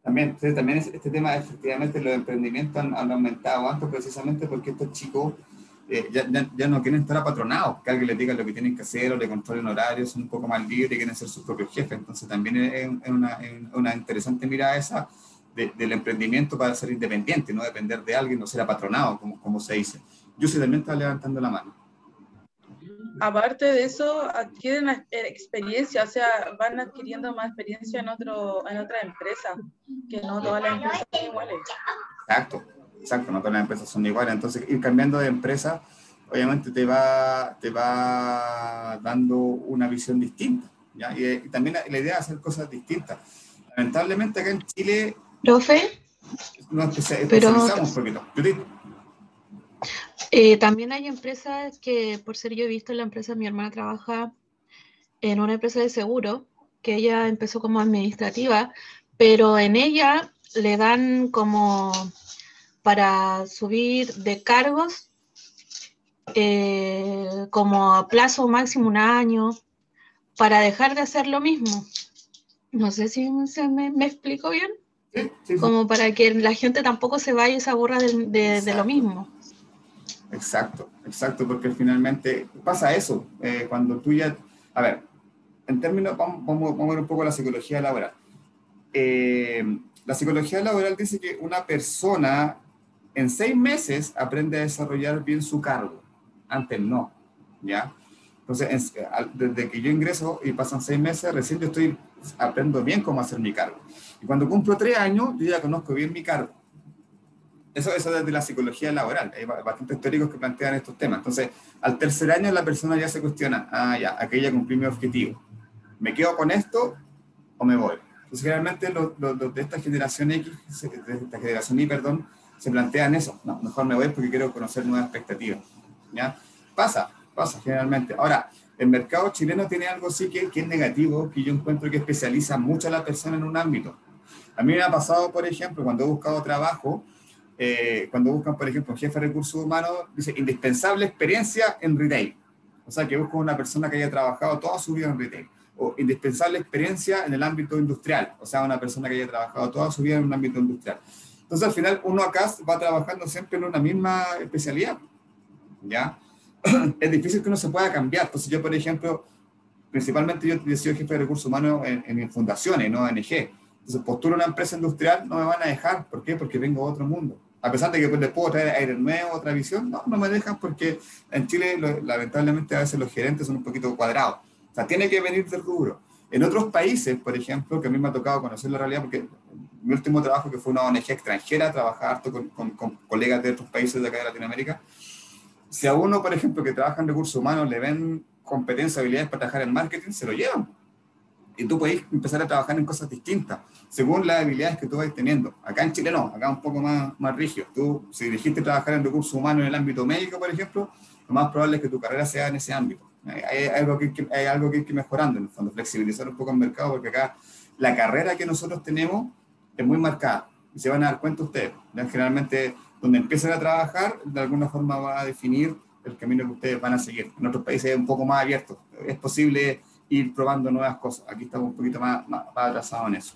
También, sí, también este tema, efectivamente, los emprendimientos han aumentado antes precisamente porque estos chicos ya no quieren estar apatronados, que alguien les diga lo que tienen que hacer o le controlen horarios, son un poco más libres y quieren ser sus propios jefes. Entonces también es una interesante mirada esa del emprendimiento para ser independiente, no depender de alguien, no ser apatronado, como se dice. Yo sí también estaba levantando la mano. Aparte de eso, adquieren experiencia, o sea, van adquiriendo más experiencia en otra empresa, que no todas las empresas son iguales. Exacto, no todas las empresas son iguales. Entonces, ir cambiando de empresa, obviamente te va dando una visión distinta, ¿ya? Y también la idea es hacer cosas distintas. Lamentablemente acá en Chile... Profe, nos especializamos un poquito. Judith. También hay empresas que, por ser yo he visto en la empresa, mi hermana trabaja en una empresa de seguro, que ella empezó como administrativa, pero en ella le dan como para subir de cargos como a plazo máximo 1 año, para dejar de hacer lo mismo. No sé si me explico bien. Sí. Como para que la gente tampoco se vaya y se aburra de lo mismo. Exacto, porque finalmente pasa eso, cuando tú ya... A ver, en términos, vamos a ver un poco la psicología laboral. La psicología laboral dice que una persona en 6 meses aprende a desarrollar bien su cargo, antes no, ¿ya? Entonces, desde que yo ingreso y pasan 6 meses, recién yo aprendo bien cómo hacer mi cargo. Y cuando cumplo 3 años, yo ya conozco bien mi cargo. Eso desde la psicología laboral. Hay bastantes teóricos que plantean estos temas. Entonces, al 3er año la persona ya se cuestiona, ya, aquí ya cumplí mi objetivo. ¿Me quedo con esto o me voy? Entonces, generalmente los de esta generación X, de esta generación Y, perdón, se plantean eso. No, mejor me voy porque quiero conocer nuevas expectativas, ¿ya? Pasa generalmente. Ahora, el mercado chileno tiene algo sí que es negativo, que yo encuentro que especializa mucho a la persona en un ámbito. A mí me ha pasado, por ejemplo, cuando he buscado trabajo, cuando buscan, por ejemplo, un jefe de recursos humanos, dice indispensable experiencia en retail. o sea, que busco una persona que haya trabajado toda su vida en retail, o indispensable experiencia en el ámbito industrial, o sea, una persona que haya trabajado toda su vida en un ámbito industrial. Entonces, al final, uno acá va trabajando siempre en una misma especialidad, ¿ya? Es difícil que uno se pueda cambiar. Entonces, yo, por ejemplo, principalmente yo he sido jefe de recursos humanos en fundaciones, no ONG. Entonces, postulo a una empresa industrial, no me van a dejar. ¿Por qué? Porque vengo de otro mundo. A pesar de que pues, les puedo traer aire nuevo, otra visión, no me dejan porque en Chile, lamentablemente, a veces los gerentes son un poquito cuadrados. O sea, tiene que venir del rubro. En otros países, por ejemplo, que a mí me ha tocado conocer la realidad, porque mi último trabajo, que fue una ONG extranjera, trabajaba harto con colegas de otros países de acá de Latinoamérica. Si a uno, por ejemplo, que trabaja en recursos humanos, le ven competencias, habilidades para trabajar en marketing, se lo llevan. Y tú podés empezar a trabajar en cosas distintas, según las habilidades que tú vas teniendo. Acá en Chile no, acá un poco más rígido. Tú, si dijiste trabajar en recursos humanos en el ámbito médico, por ejemplo, lo más probable es que tu carrera sea en ese ámbito. Hay algo que hay que ir mejorando, en el fondo, flexibilizar un poco el mercado, porque acá la carrera que nosotros tenemos es muy marcada. Y se van a dar cuenta ustedes. ¿Ya? Generalmente, donde empiezan a trabajar, de alguna forma va a definir el camino que ustedes van a seguir. En otros países es un poco más abierto. Es posible ir probando nuevas cosas. Aquí estamos un poquito más atrasados en eso.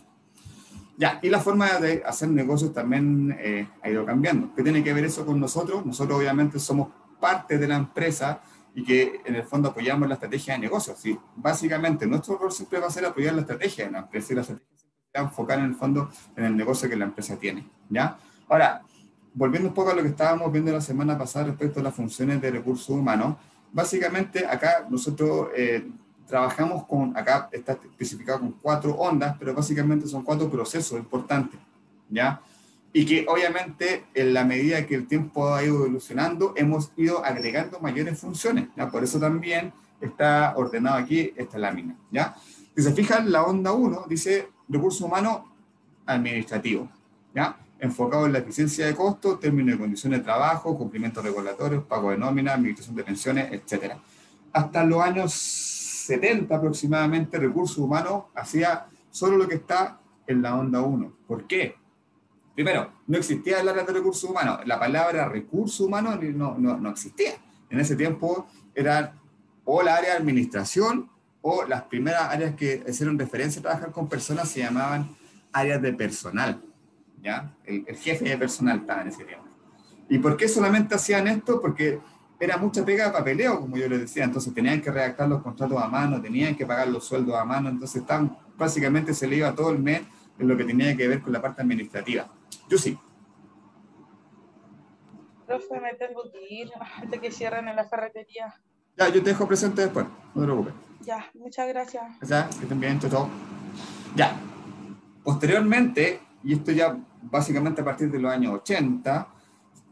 Ya, y la forma de hacer negocios también ha ido cambiando. ¿Qué tiene que ver eso con nosotros? Nosotros obviamente somos parte de la empresa y que en el fondo apoyamos la estrategia de negocios. ¿Sí? Básicamente nuestro rol siempre va a ser apoyar la estrategia de la empresa y la estrategia se va a enfocar en el fondo en el negocio que la empresa tiene. ¿Ya? Ahora, volviendo un poco a lo que estábamos viendo la semana pasada respecto a las funciones de recursos humanos, básicamente acá nosotros trabajamos con, acá está especificado con 4 ondas, pero básicamente son 4 procesos importantes, ¿ya? Y que obviamente en la medida que el tiempo ha ido evolucionando, hemos ido agregando mayores funciones, ¿ya? Por eso también está ordenado aquí esta lámina, ¿ya? Si se fijan, la onda 1 dice recursos humanos administrativos, ¿ya? Enfocado en la eficiencia de costos, términos y condiciones de trabajo, cumplimientos regulatorios, pago de nómina, administración de pensiones, etc. Hasta los años 70 aproximadamente, recursos humanos hacía solo lo que está en la onda 1. ¿Por qué? Primero, no existía el área de recursos humanos. La palabra recursos humanos no existía. En ese tiempo era o la área de administración o las primeras áreas que hicieron referencia a trabajar con personas se llamaban áreas de personal. ¿Ya? El jefe de personal estaba en ese tiempo. ¿Y por qué solamente hacían esto? Porque era mucha pega de papeleo, como yo les decía, entonces tenían que redactar los contratos a mano, tenían que pagar los sueldos a mano, entonces básicamente se le iba todo el mes en lo que tenía que ver con la parte administrativa. Yo sí. Profe, me tengo que ir antes que cierren en la ferretería. Ya, yo te dejo presente después, no te preocupes. Ya, muchas gracias. Ya, que estén bien, chao, chao. Ya, posteriormente, y esto ya básicamente a partir de los años 80,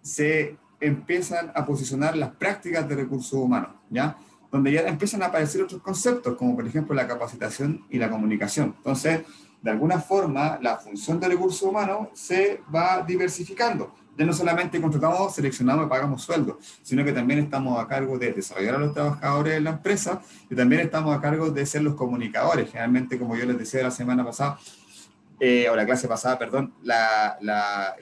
se empiezan a posicionar las prácticas de recursos humanos, ¿ya? Donde ya empiezan a aparecer otros conceptos, como por ejemplo la capacitación y la comunicación. Entonces, de alguna forma, la función de recursos humanos se va diversificando. Ya no solamente contratamos, seleccionamos y pagamos sueldos, sino que también estamos a cargo de desarrollar a los trabajadores de la empresa y también estamos a cargo de ser los comunicadores. Generalmente, como yo les decía la semana pasada, o la clase pasada, perdón, las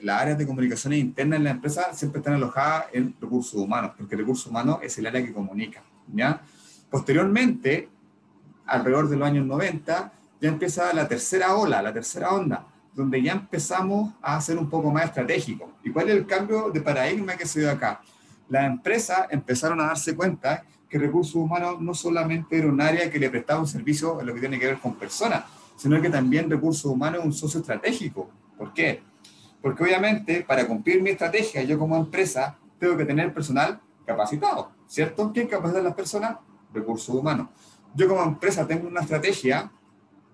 áreas de comunicaciones internas en la empresa siempre están alojadas en recursos humanos, porque recursos humanos es el área que comunica, ¿ya? Posteriormente, alrededor de los años 90, ya empieza la tercera ola, la tercera onda, donde ya empezamos a ser un poco más estratégicos. ¿Y cuál es el cambio de paradigma que se dio acá? Las empresas empezaron a darse cuenta que recursos humanos no solamente era un área que le prestaba un servicio en lo que tiene que ver con personas, sino que también recursos humanos es un socio estratégico. ¿Por qué? Porque obviamente para cumplir mi estrategia, yo como empresa tengo que tener personal capacitado, ¿cierto? ¿Quién capacita a las personas? Recursos humanos. Yo como empresa tengo una estrategia,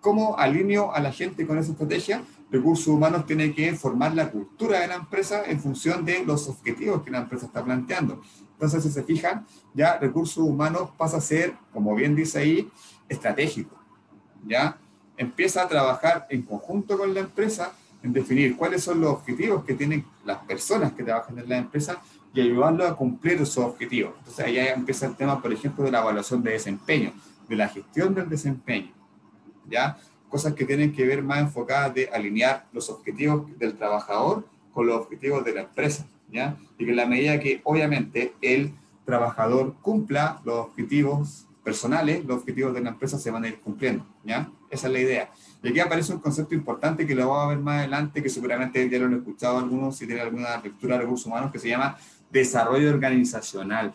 ¿cómo alineo a la gente con esa estrategia? Recursos humanos tiene que formar la cultura de la empresa en función de los objetivos que la empresa está planteando. Entonces, si se fijan, ya recursos humanos pasa a ser, como bien dice ahí, estratégico, ¿ya? Empieza a trabajar en conjunto con la empresa en definir cuáles son los objetivos que tienen las personas que trabajan en la empresa y ayudarlos a cumplir esos objetivos. Entonces ahí empieza el tema, por ejemplo, de la evaluación de desempeño, de la gestión del desempeño, ¿ya? Cosas que tienen que ver más enfocadas de alinear los objetivos del trabajador con los objetivos de la empresa, ¿ya? Y que en la medida que obviamente él trabajador cumpla los objetivos personales, los objetivos de la empresa se van a ir cumpliendo, ¿ya? Esa es la idea. Y aquí aparece un concepto importante que lo vamos a ver más adelante, que seguramente ya lo han escuchado algunos, si tienen alguna lectura de recursos humanos, que se llama desarrollo organizacional,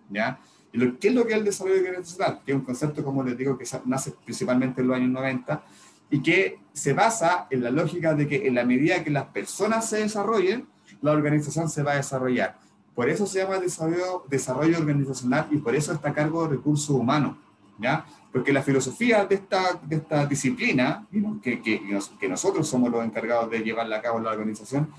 ¿ya? ¿Y qué es lo que es el desarrollo organizacional? Que es un concepto, como les digo, que nace principalmente en los años 90 y que se basa en la lógica de que en la medida que las personas se desarrollen, la organización se va a desarrollar. Por eso se llama desarrollo organizacional y por eso está a cargo de recursos humanos, ¿ya? Porque la filosofía de esta disciplina, que nosotros somos los encargados de llevarla a cabo en la organización,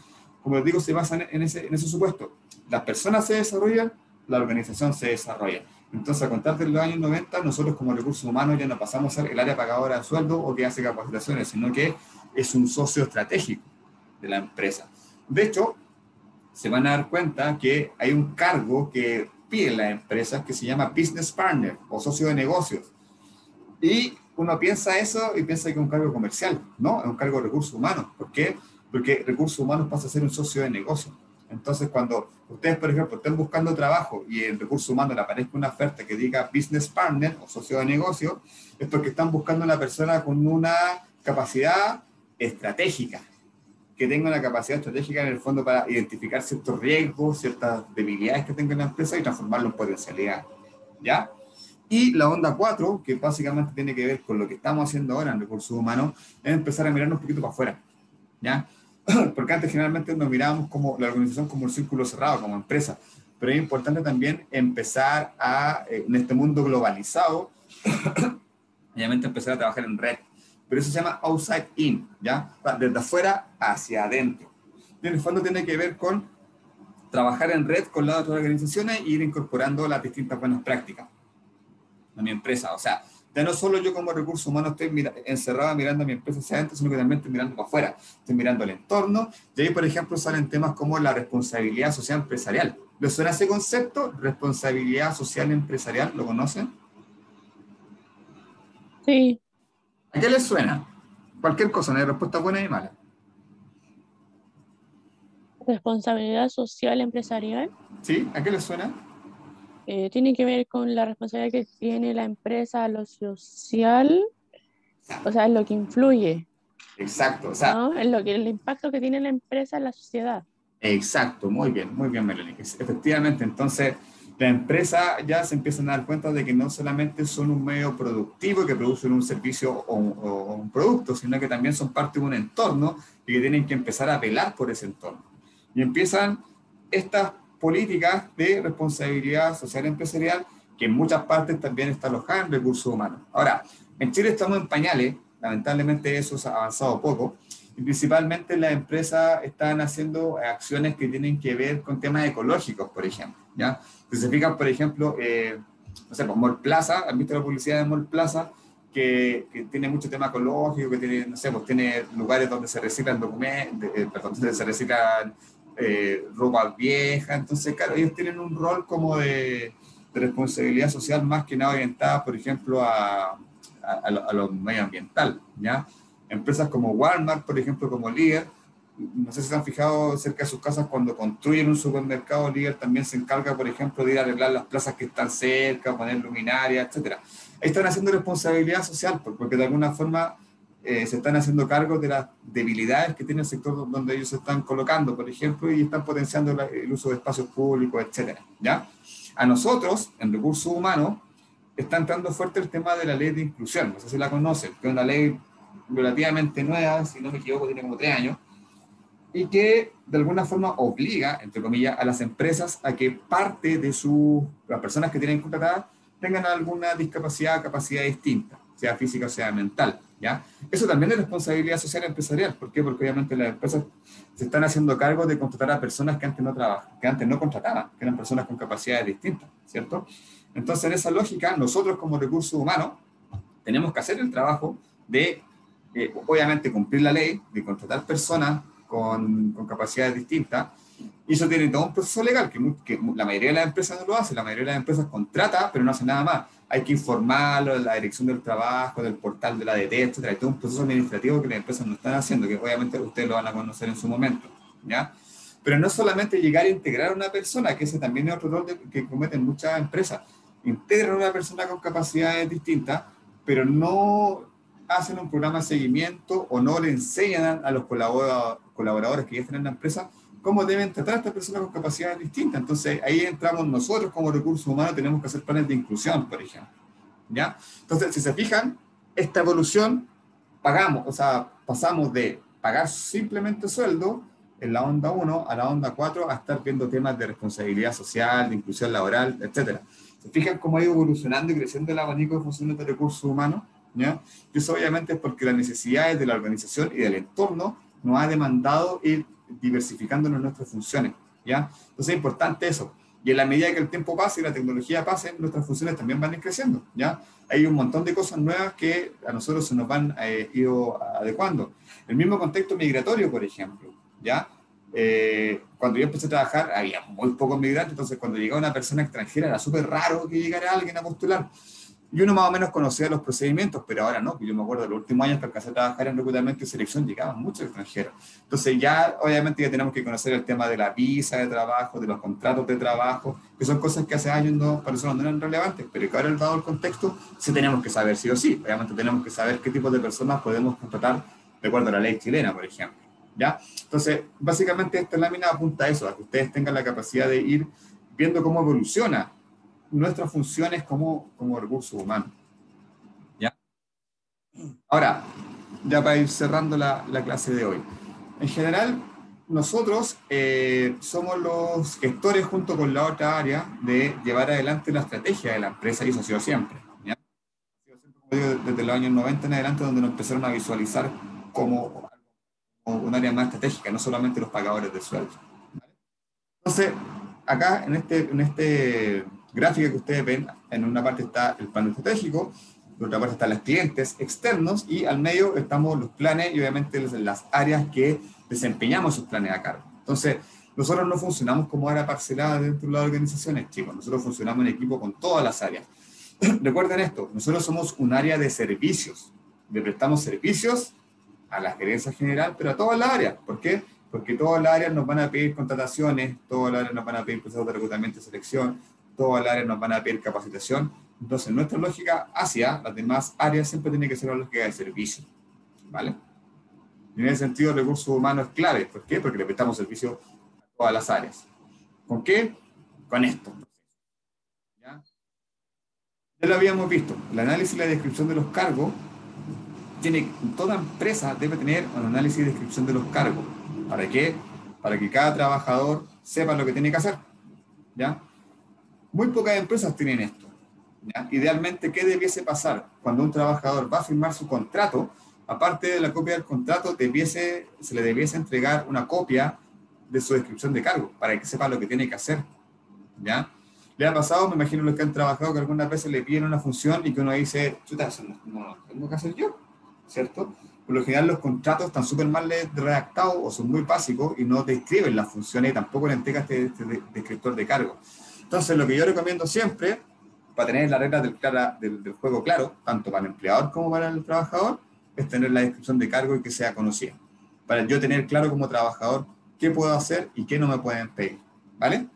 como les digo, se basa en ese supuesto. Las personas se desarrollan, la organización se desarrolla. Entonces, a contar de los años 90, nosotros como recursos humanos ya no pasamos a ser el área pagadora de sueldo o que hace capacitaciones, sino que es un socio estratégico de la empresa. De hecho, se van a dar cuenta que hay un cargo que piden las empresas que se llama Business Partner o socio de negocios. Y uno piensa eso y piensa que es un cargo comercial, ¿no? Es un cargo de recursos humanos. ¿Por qué? Porque recursos humanos pasa a ser un socio de negocio. Entonces, cuando ustedes, por ejemplo, estén buscando trabajo y en recursos humanos le aparezca una oferta que diga Business Partner o socio de negocio, es porque están buscando una persona con una capacidad estratégica, que tenga una capacidad estratégica en el fondo para identificar ciertos riesgos, ciertas debilidades que tenga la empresa y transformarlo en potencialidad, ¿ya? Y la onda 4, que básicamente tiene que ver con lo que estamos haciendo ahora en recursos humanos, es empezar a mirarnos un poquito para afuera, ¿ya? Porque antes generalmente nos mirábamos como la organización como un círculo cerrado, como empresa, pero es importante también empezar en este mundo globalizado, obviamente empezar a trabajar en red. Pero eso se llama outside in, ¿ya? Desde afuera hacia adentro. Y en el fondo tiene que ver con trabajar en red con las otras organizaciones e ir incorporando las distintas buenas prácticas a mi empresa. O sea, ya no solo yo como recurso humano estoy encerrado mirando a mi empresa hacia adentro, sino que también estoy mirando para afuera. Estoy mirando el entorno. Y ahí, por ejemplo, salen temas como la responsabilidad social empresarial. ¿Les suena ese concepto? Responsabilidad social empresarial, ¿lo conocen? Sí. ¿A qué les suena? Cualquier cosa, no hay respuesta buena ni mala. Responsabilidad social empresarial. ¿Sí? ¿A qué les suena? Tiene que ver con la responsabilidad que tiene la empresa a lo social, o sea, en lo que influye. Exacto, o sea, ¿no? El impacto que tiene la empresa en la sociedad. Exacto, muy bien, Melanie. Efectivamente, entonces la empresa ya se empiezan a dar cuenta de que no solamente son un medio productivo que producen un servicio o un producto, sino que también son parte de un entorno y que tienen que empezar a velar por ese entorno. Y empiezan estas políticas de responsabilidad social empresarial que en muchas partes también está alojada en recursos humanos. Ahora, en Chile estamos en pañales, lamentablemente eso se ha avanzado poco, y principalmente las empresas están haciendo acciones que tienen que ver con temas ecológicos, por ejemplo, ¿ya? Si se fijan, por ejemplo, no sé, pues Mall Plaza, ¿han visto la publicidad de Mall Plaza? Que tiene mucho tema ecológico, que tiene, no sé, pues tiene lugares donde se reciclan documentos, donde se reciclan ropa vieja. Entonces, claro, ellos tienen un rol como de responsabilidad social más que nada orientada, por ejemplo, a lo medioambiental, ¿ya? Empresas como Walmart, por ejemplo, como Líder, no sé si se han fijado cerca de sus casas, cuando construyen un supermercado, Líder también se encarga, por ejemplo, de ir a arreglar las plazas que están cerca, poner luminarias, etc. Ahí están haciendo responsabilidad social, porque de alguna forma se están haciendo cargo de las debilidades que tiene el sector donde ellos se están colocando, por ejemplo, y están potenciando el uso de espacios públicos, etc. ¿Ya? A nosotros, en recursos humanos, está entrando fuerte el tema de la ley de inclusión, no sé si la conocen, que es una ley relativamente nueva, si no me equivoco, tiene como 3 años, y que de alguna forma obliga, entre comillas, a las empresas a que parte de las personas que tienen contratadas tengan alguna discapacidad, capacidad distinta, sea física o sea mental, ¿ya? Eso también es responsabilidad social empresarial. ¿Por qué? Porque obviamente las empresas se están haciendo cargo de contratar a personas que antes no trabajaban, que antes no contrataban, que eran personas con capacidades distintas, ¿cierto? Entonces, en esa lógica, nosotros como recursos humanos tenemos que hacer el trabajo de, obviamente, cumplir la ley, de contratar personas con capacidades distintas, y eso tiene todo un proceso legal, que la mayoría de las empresas no lo hace, la mayoría de las empresas contrata, pero no hace nada más. Hay que informarlo de la dirección del trabajo, del portal de la ADT, etc. Hay todo un proceso administrativo que las empresas no están haciendo, que obviamente ustedes lo van a conocer en su momento, ¿ya? Pero no solamente llegar a integrar a una persona, que ese también es otro rol que cometen muchas empresas. Integran a una persona con capacidades distintas, pero no hacen un programa de seguimiento o no le enseñan a los colaboradores que ya están en la empresa cómo deben tratar a estas personas con capacidades distintas. Entonces, ahí entramos nosotros como recursos humanos, tenemos que hacer planes de inclusión, por ejemplo. ¿Ya? Entonces, si se fijan, esta evolución pasamos de pagar simplemente sueldo en la onda 1 a la onda 4 a estar viendo temas de responsabilidad social, de inclusión laboral, etc. ¿Se fijan cómo ha ido evolucionando y creciendo el abanico de funciones de recursos humanos? ¿Ya? Y eso obviamente es porque las necesidades de la organización y del entorno nos ha demandado ir diversificándonos nuestras funciones. ¿Ya? Entonces es importante eso. Y en la medida que el tiempo pase y la tecnología pase, nuestras funciones también van a ir creciendo, ¿ya? Hay un montón de cosas nuevas que a nosotros se nos van ido adecuando. El mismo contexto migratorio, por ejemplo, ¿ya? Cuando yo empecé a trabajar, había muy pocos migrantes, entonces cuando llegaba una persona extranjera era súper raro que llegara alguien a postular. Y uno más o menos conocía los procedimientos, pero ahora no. Yo me acuerdo de los últimos años que alcancé a trabajar en reclutamiento y selección, llegaban muchos extranjeros. Entonces ya, obviamente, ya tenemos que conocer el tema de la visa de trabajo, de los contratos de trabajo, que son cosas que hace años para nosotros no eran relevantes, pero que ahora, dado el contexto, sí tenemos que saber sí o sí. Obviamente tenemos que saber qué tipo de personas podemos contratar de acuerdo a la ley chilena, por ejemplo. ¿Ya? Entonces, básicamente esta lámina apunta a eso, a que ustedes tengan la capacidad de ir viendo cómo evoluciona nuestras funciones como recursos humanos. ¿Ya? Ahora, ya para ir cerrando la clase de hoy. En general, nosotros somos los gestores junto con la otra área de llevar adelante la estrategia de la empresa, y eso ha sido siempre. ¿Ya? Como digo, desde los años 90 en adelante, donde nos empezaron a visualizar como un área más estratégica, no solamente los pagadores de sueldo. ¿Vale? Entonces, acá en este gráfica que ustedes ven, en una parte está el plano estratégico, en otra parte están los clientes externos, y al medio estamos los planes y obviamente las áreas que desempeñamos esos planes a cargo. Entonces, nosotros no funcionamos como área parcelada dentro de las organizaciones, chicos. Nosotros funcionamos en equipo con todas las áreas. Recuerden esto, nosotros somos un área de servicios. Le prestamos servicios a la gerencia general, pero a todas las áreas. ¿Por qué? Porque todas las áreas nos van a pedir contrataciones, todas las áreas nos van a pedir procesos de reclutamiento y selección, todas las áreas nos van a pedir capacitación. Entonces, nuestra lógica hacia las demás áreas siempre tiene que ser una lógica de servicio. ¿Vale? Y en ese sentido, el recurso humano es clave. ¿Por qué? Porque le prestamos servicio a todas las áreas. ¿Con qué? Con esto. ¿Ya? Ya lo habíamos visto. El análisis y la descripción de los cargos toda empresa debe tener un análisis y descripción de los cargos. ¿Para qué? Para que cada trabajador sepa lo que tiene que hacer. ¿Ya? Muy pocas empresas tienen esto. ¿Ya? Idealmente, ¿qué debiese pasar? Cuando un trabajador va a firmar su contrato, aparte de la copia del contrato, se le debiese entregar una copia de su descripción de cargo, para que sepa lo que tiene que hacer. ¿Ya? ¿Le ha pasado? Me imagino los que han trabajado que algunas veces le piden una función y que uno dice, chuta, eso no tengo que hacer yo, ¿cierto? Por lo general los contratos están súper mal redactados o son muy básicos y no describen las funciones y tampoco le entrega este descriptor de cargo. Entonces, lo que yo recomiendo siempre, para tener las reglas del juego claro, tanto para el empleador como para el trabajador, es tener la descripción de cargo y que sea conocida. Para yo tener claro como trabajador qué puedo hacer y qué no me pueden pedir. ¿Vale?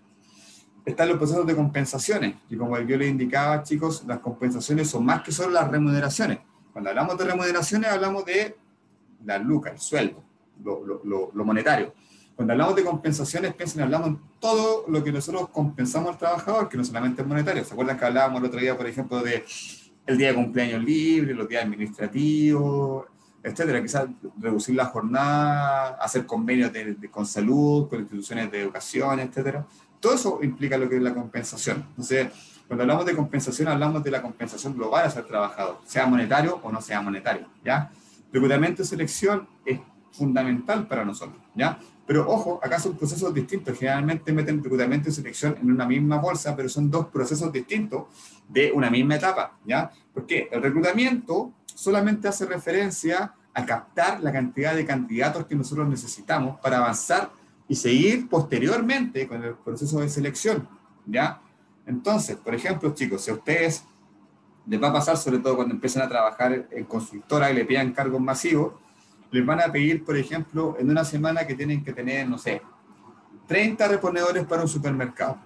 Están los procesos de compensaciones. Y como yo les indicaba, chicos, las compensaciones son más que solo las remuneraciones. Cuando hablamos de remuneraciones, hablamos de la lucas, el sueldo, lo monetario. Cuando hablamos de compensaciones, piensen, hablamos en todo lo que nosotros compensamos al trabajador, que no solamente es monetario. ¿Se acuerdan que hablábamos el otro día, por ejemplo, de el día de cumpleaños libre, los días administrativos, etcétera? Quizás reducir la jornada, hacer convenios con salud, con instituciones de educación, etcétera. Todo eso implica lo que es la compensación. Entonces, cuando hablamos de compensación, hablamos de la compensación global hacia el trabajador, sea monetario o no sea monetario, ¿ya? Reclutamiento y selección es fundamental para nosotros, ¿ya? Pero ojo, acá son procesos distintos. Generalmente meten reclutamiento y selección en una misma bolsa, pero son dos procesos distintos de una misma etapa, ¿ya? Porque el reclutamiento solamente hace referencia a captar la cantidad de candidatos que nosotros necesitamos para avanzar y seguir posteriormente con el proceso de selección, ¿ya? Entonces, por ejemplo, chicos, si a ustedes les va a pasar, sobre todo cuando empiezan a trabajar en consultora y le pidan cargos masivos, les van a pedir, por ejemplo, en una semana que tienen que tener, no sé, 30 reponedores para un supermercado,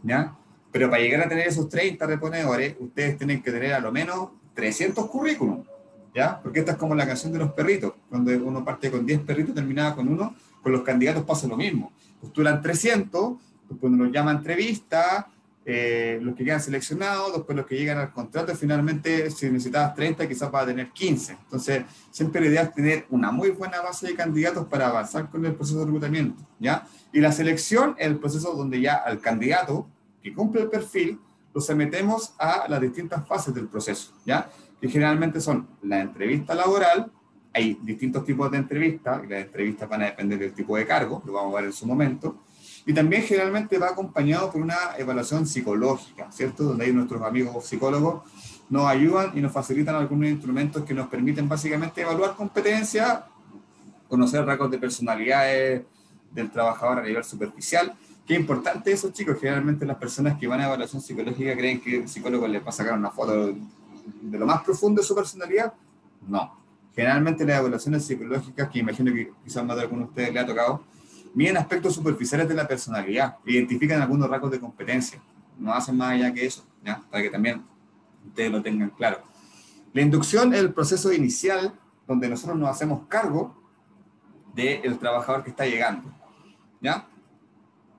¿ya? Pero para llegar a tener esos 30 reponedores, ustedes tienen que tener a lo menos 300 currículum, ¿ya? Porque esta es como la canción de los perritos, cuando uno parte con 10 perritos, terminaba con uno, con los candidatos pasa lo mismo. Postulan 300, después uno los llama a entrevista, los que quedan seleccionados, después los que llegan al contrato, finalmente si necesitabas 30 quizás vas a tener 15. Entonces, siempre la idea es tener una muy buena base de candidatos para avanzar con el proceso de reclutamiento, ¿ya? Y la selección es el proceso donde ya al candidato que cumple el perfil, lo sometemos a las distintas fases del proceso, ¿ya? Que generalmente son la entrevista laboral, hay distintos tipos de entrevistas, y las entrevistas van a depender del tipo de cargo, lo vamos a ver en su momento, y también generalmente va acompañado por una evaluación psicológica, ¿cierto? Donde ahí nuestros amigos psicólogos nos ayudan y nos facilitan algunos instrumentos que nos permiten básicamente evaluar competencias, conocer rasgos de personalidades del trabajador a nivel superficial. Qué importante eso, chicos. Generalmente las personas que van a evaluación psicológica creen que el psicólogo les va a sacar una foto de lo más profundo de su personalidad. No. Generalmente las evaluaciones psicológicas, que imagino que quizás más de alguno de ustedes le ha tocado, miden aspectos superficiales de la personalidad, identifican algunos rasgos de competencia, no hacen más allá que eso, ¿ya? Para que también ustedes lo tengan claro. La inducción es el proceso inicial donde nosotros nos hacemos cargo del trabajador que está llegando, ¿ya?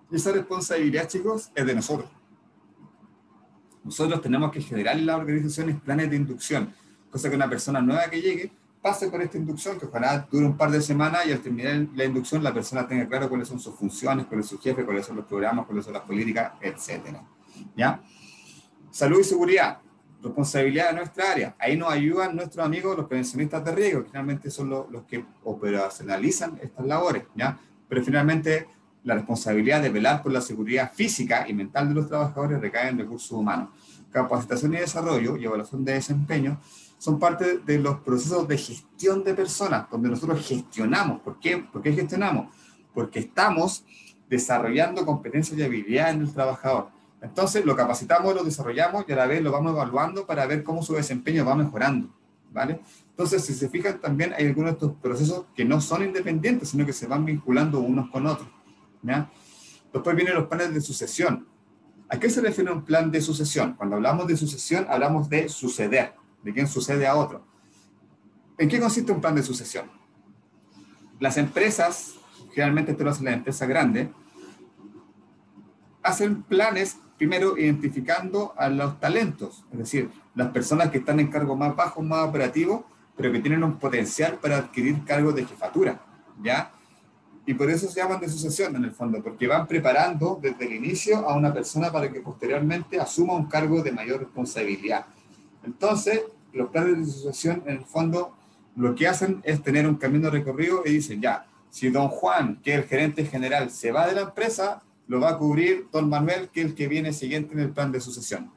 Y esa responsabilidad, chicos, es de nosotros. Nosotros tenemos que generar en las organizaciones planes de inducción, cosa que una persona nueva que llegue pase por esta inducción, que ojalá dure un par de semanas y al terminar la inducción la persona tenga claro cuáles son sus funciones, cuál es su jefe, cuáles son los programas, cuáles son las políticas, etc. ¿Ya? Salud y seguridad, responsabilidad de nuestra área. Ahí nos ayudan nuestros amigos, los prevencionistas de riesgo, que finalmente son los que operacionalizan estas labores, ¿ya? Pero finalmente la responsabilidad de velar por la seguridad física y mental de los trabajadores recae en recursos humanos. Capacitación y desarrollo y evaluación de desempeño son parte de los procesos de gestión de personas, donde nosotros gestionamos. ¿Por qué? ¿Por qué gestionamos? Porque estamos desarrollando competencias y habilidades en el trabajador. Entonces lo capacitamos, lo desarrollamos y a la vez lo vamos evaluando para ver cómo su desempeño va mejorando, ¿vale? Entonces, si se fijan, también hay algunos de estos procesos que no son independientes, sino que se van vinculando unos con otros, ¿ya? Después vienen los planes de sucesión. ¿A qué se refiere un plan de sucesión? Cuando hablamos de sucesión, hablamos de suceder, de quién sucede a otro. ¿En qué consiste un plan de sucesión? Las empresas, generalmente esto lo hacen las empresas grandes, hacen planes primero identificando a los talentos, es decir, las personas que están en cargos más bajos, más operativos, pero que tienen un potencial para adquirir cargos de jefatura, ¿ya? Y por eso se llaman de sucesión en el fondo, porque van preparando desde el inicio a una persona para que posteriormente asuma un cargo de mayor responsabilidad. Entonces, los planes de sucesión en el fondo lo que hacen es tener un camino recorrido y dicen, ya, si don Juan, que es el gerente general, se va de la empresa, lo va a cubrir don Manuel, que es el que viene siguiente en el plan de sucesión.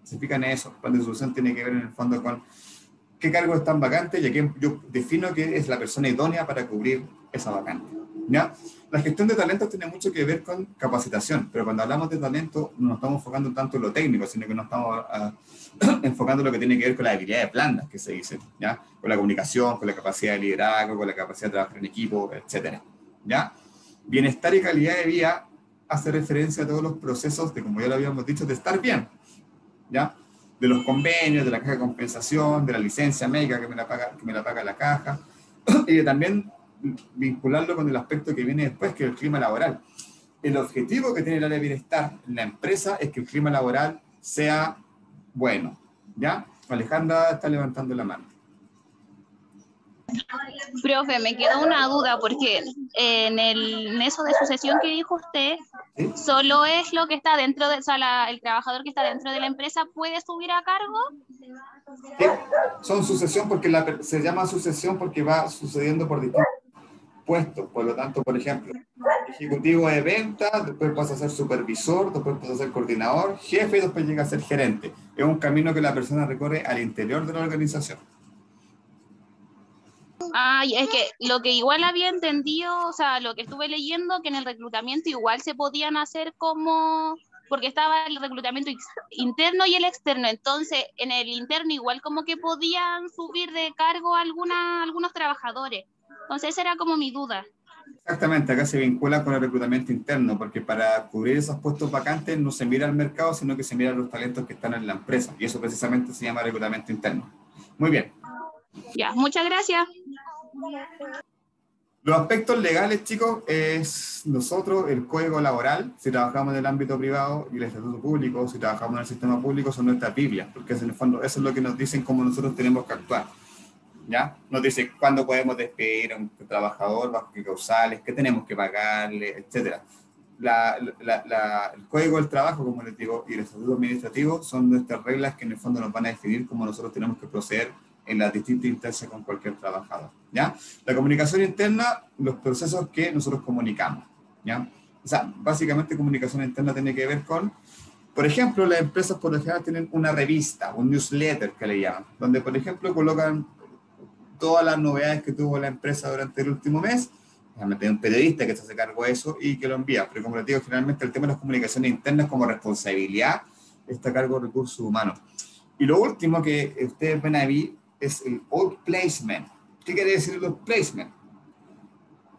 ¿Se fijan en eso? El plan de sucesión tiene que ver en el fondo con qué cargos están vacantes y aquí yo defino que es la persona idónea para cubrir esa vacante, ¿ya? La gestión de talentos tiene mucho que ver con capacitación, pero cuando hablamos de talento no nos estamos enfocando tanto en lo técnico, sino que nos estamos enfocando en lo que tiene que ver con las habilidades blandas que se dicen, ¿ya? Con la comunicación, con la capacidad de liderazgo, con la capacidad de trabajar en equipo, etc. ¿Ya? Bienestar y calidad de vida hace referencia a todos los procesos de, como ya lo habíamos dicho, de estar bien, ¿ya? De los convenios, de la caja de compensación, de la licencia médica que me la paga la caja, y de también vincularlo con el aspecto que viene después, que es el clima laboral. El objetivo que tiene el área de bienestar en la empresa es que el clima laboral sea bueno, ¿ya? Alejandra está levantando la mano. Profe, me quedó una duda porque en eso de sucesión que dijo usted, ¿Sí? solo es lo que está dentro de, o sea, el trabajador que está dentro de la empresa puede subir a cargo. Sí, son sucesión porque se llama sucesión porque va sucediendo por distintos puestos. Por lo tanto, por ejemplo, ejecutivo de ventas, después pasa a ser supervisor, después pasa a ser coordinador, jefe y después llega a ser gerente. Es un camino que la persona recorre al interior de la organización. Ay, es que lo que igual había entendido, o sea, lo que estuve leyendo, que en el reclutamiento igual se podían hacer como, porque estaba el reclutamiento interno y el externo, entonces en el interno igual como que podían subir de cargo algunos trabajadores. Entonces esa era como mi duda. Exactamente, acá se vincula con el reclutamiento interno, porque para cubrir esos puestos vacantes no se mira al mercado, sino que se mira los talentos que están en la empresa, y eso precisamente se llama reclutamiento interno. Muy bien. Ya, muchas gracias. Los aspectos legales, chicos, es nosotros, el código laboral, si trabajamos en el ámbito privado, y el estatuto público, si trabajamos en el sistema público, son nuestras Biblias, porque en el fondo eso es lo que nos dicen cómo nosotros tenemos que actuar. ¿Ya? Nos dice cuándo podemos despedir a un trabajador, bajo qué causales, qué tenemos que pagarle, etc. El código del trabajo, como les digo, y el estatuto administrativo son nuestras reglas que en el fondo nos van a definir cómo nosotros tenemos que proceder en las distintas instancias con cualquier trabajador, ¿ya? La comunicación interna, los procesos que nosotros comunicamos, ¿ya? O sea, básicamente comunicación interna tiene que ver con, por ejemplo, las empresas por lo general tienen una revista, un newsletter que le llaman, donde, por ejemplo, colocan todas las novedades que tuvo la empresa durante el último mes. Realmente hay un periodista que se hace cargo de eso y que lo envía, pero como les digo, generalmente el tema de las comunicaciones internas como responsabilidad está a cargo de recursos humanos. Y lo último que ustedes ven ahí es el outplacement. ¿Qué quiere decir el outplacement?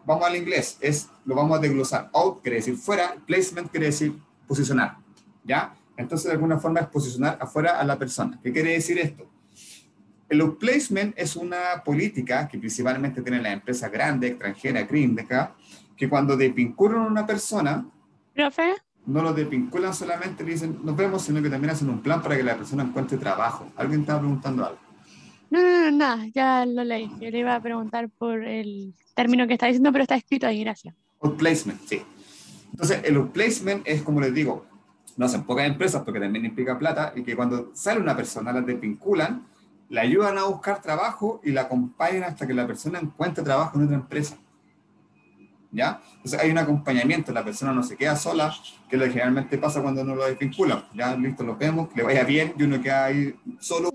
Vamos al inglés, lo vamos a desglosar. Out quiere decir fuera, placement quiere decir posicionar, ¿ya? Entonces de alguna forma es posicionar afuera a la persona. ¿Qué quiere decir esto? El outplacement es una política que principalmente tienen las empresas grandes, extranjeras, gringas, que cuando desvinculan a una persona, ¿Profe? no lo desvinculan solamente, le dicen nos vemos, sino que también hacen un plan para que la persona encuentre trabajo. ¿Alguien estaba preguntando algo? No, nada, ya lo leí. Yo le iba a preguntar por el término que está diciendo, pero está escrito ahí, gracias. Outplacement, sí. Entonces, el outplacement es, como les digo, no hacen pocas empresas porque también implica plata, y que cuando sale una persona, la desvinculan, la ayudan a buscar trabajo y la acompañan hasta que la persona encuentre trabajo en otra empresa. ¿Ya? Entonces hay un acompañamiento, la persona no se queda sola, que es lo que generalmente pasa cuando uno lo desvincula. Ya, listo, lo vemos, que le vaya bien, y uno queda ahí solo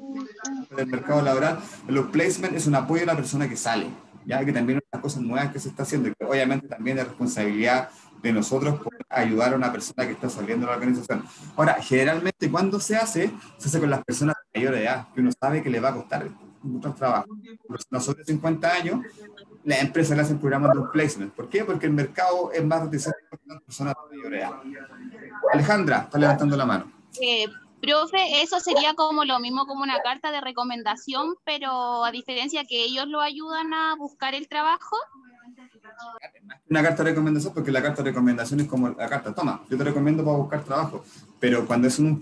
en el mercado laboral. El outplacement es un apoyo a la persona que sale, ya que también hay unas cosas nuevas que se está haciendo, y que obviamente también es responsabilidad de nosotros por ayudar a una persona que está saliendo de la organización. Ahora, generalmente cuando se hace con las personas de mayor edad, que uno sabe que le va a costar mucho trabajo. Personas sobre 50 años, las empresas le hacen programas de outplacement. ¿Por qué? Porque el mercado es más reticente con las personas de mayor edad. Alejandra, está levantando la mano. Profe, eso sería como lo mismo como una carta de recomendación, pero a diferencia que ellos lo ayudan a buscar el trabajo. Una carta de recomendación, porque la carta de recomendación es como la carta, toma, yo te recomiendo para buscar trabajo, pero cuando es un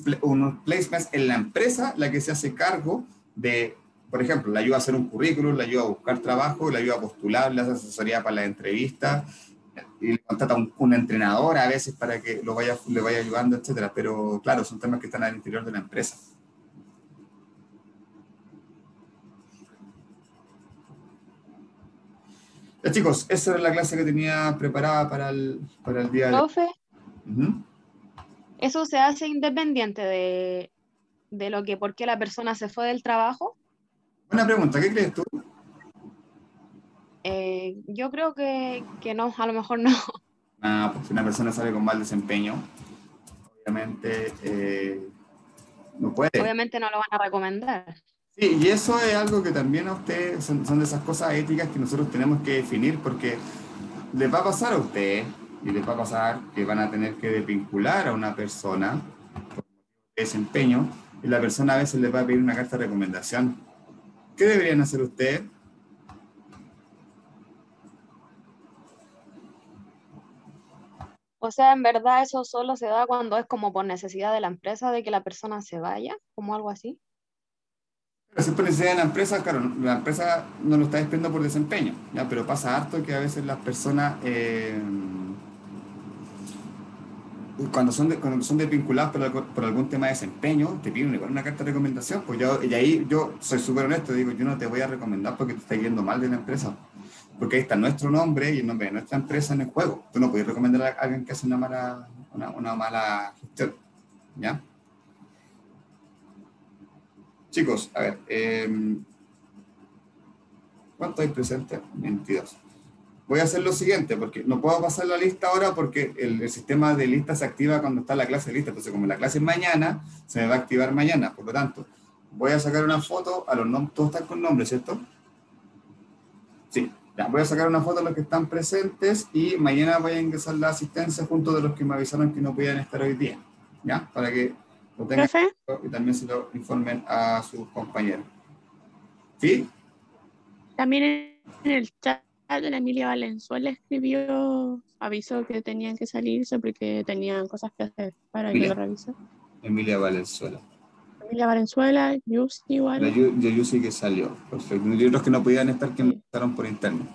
placement en la empresa la que se hace cargo de, por ejemplo, le ayuda a hacer un currículum, le ayuda a buscar trabajo, le ayuda a postular, le hace asesoría para la entrevista, y le contrata un entrenador a veces para que le vaya ayudando, etcétera. Pero claro, son temas que están al interior de la empresa. Ya, chicos, esa era la clase que tenía preparada para el día de hoy. Profe, ¿eso se hace independiente de lo que por qué la persona se fue del trabajo? Buena pregunta, ¿qué crees tú? Yo creo que no, a lo mejor no. Pues si una persona sale con mal desempeño, obviamente no puede. Obviamente no lo van a recomendar. Sí, y eso es algo que también a ustedes son de esas cosas éticas que nosotros tenemos que definir, porque les va a pasar a ustedes y les va a pasar que van a tener que desvincular a una persona por desempeño, y la persona a veces les va a pedir una carta de recomendación. ¿Qué deberían hacer ustedes? O sea, en verdad eso solo se da cuando es como por necesidad de la empresa de que la persona se vaya, como algo así. Pero si es por necesidad de la empresa, claro, la empresa no lo está despidiendo por desempeño, ¿ya? Pero pasa harto que a veces las personas, cuando son desvinculadas por algún tema de desempeño, te piden igual una carta de recomendación. Pues y ahí yo soy súper honesto, digo, yo no te voy a recomendar porque te está yendo mal de la empresa. Porque ahí está nuestro nombre y el nombre de nuestra empresa en el juego. Tú no puedes recomendar a alguien que hace una mala gestión, ¿ya? Chicos, a ver, ¿cuántos hay presentes? 22. Voy a hacer lo siguiente, porque no puedo pasar la lista ahora porque el sistema de lista se activa cuando está la clase lista. Entonces, como la clase es mañana, se me va a activar mañana. Por lo tanto, voy a sacar una foto a los nombres. Todos están con nombres, ¿cierto? Sí. Ya, voy a sacar una foto de los que están presentes y mañana voy a ingresar la asistencia junto de los que me avisaron que no podían estar hoy día, ¿ya? Para que lo tengan Profe, y también se lo informen a sus compañeros. ¿Sí? también en el chat la Emilia Valenzuela escribió, avisó que tenían que salirse porque tenían cosas que hacer para que lo revise. Emilia Valenzuela. Emilia Valenzuela, Yus igual. Yo sí que salió. Perfecto. Y otros que no podían estar que me Sí. pasaron por interno.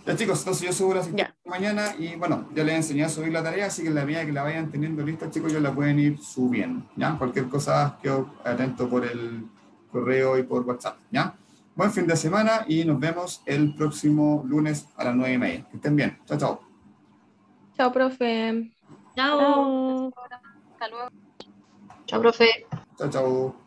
Ya chicos, entonces yo subo la asistencia mañana y bueno, ya les enseñé a subir la tarea, así que en la medida que la vayan teniendo lista, chicos, ya la pueden ir subiendo, ¿ya? Cualquier cosa, quedo atento por el correo y por WhatsApp, ¿ya? Buen fin de semana y nos vemos el próximo lunes a las 9:30. Que estén bien. Chao, chao. Chao, profe. Chao. Chao. Hasta luego. Chao, profe. Chao, chao.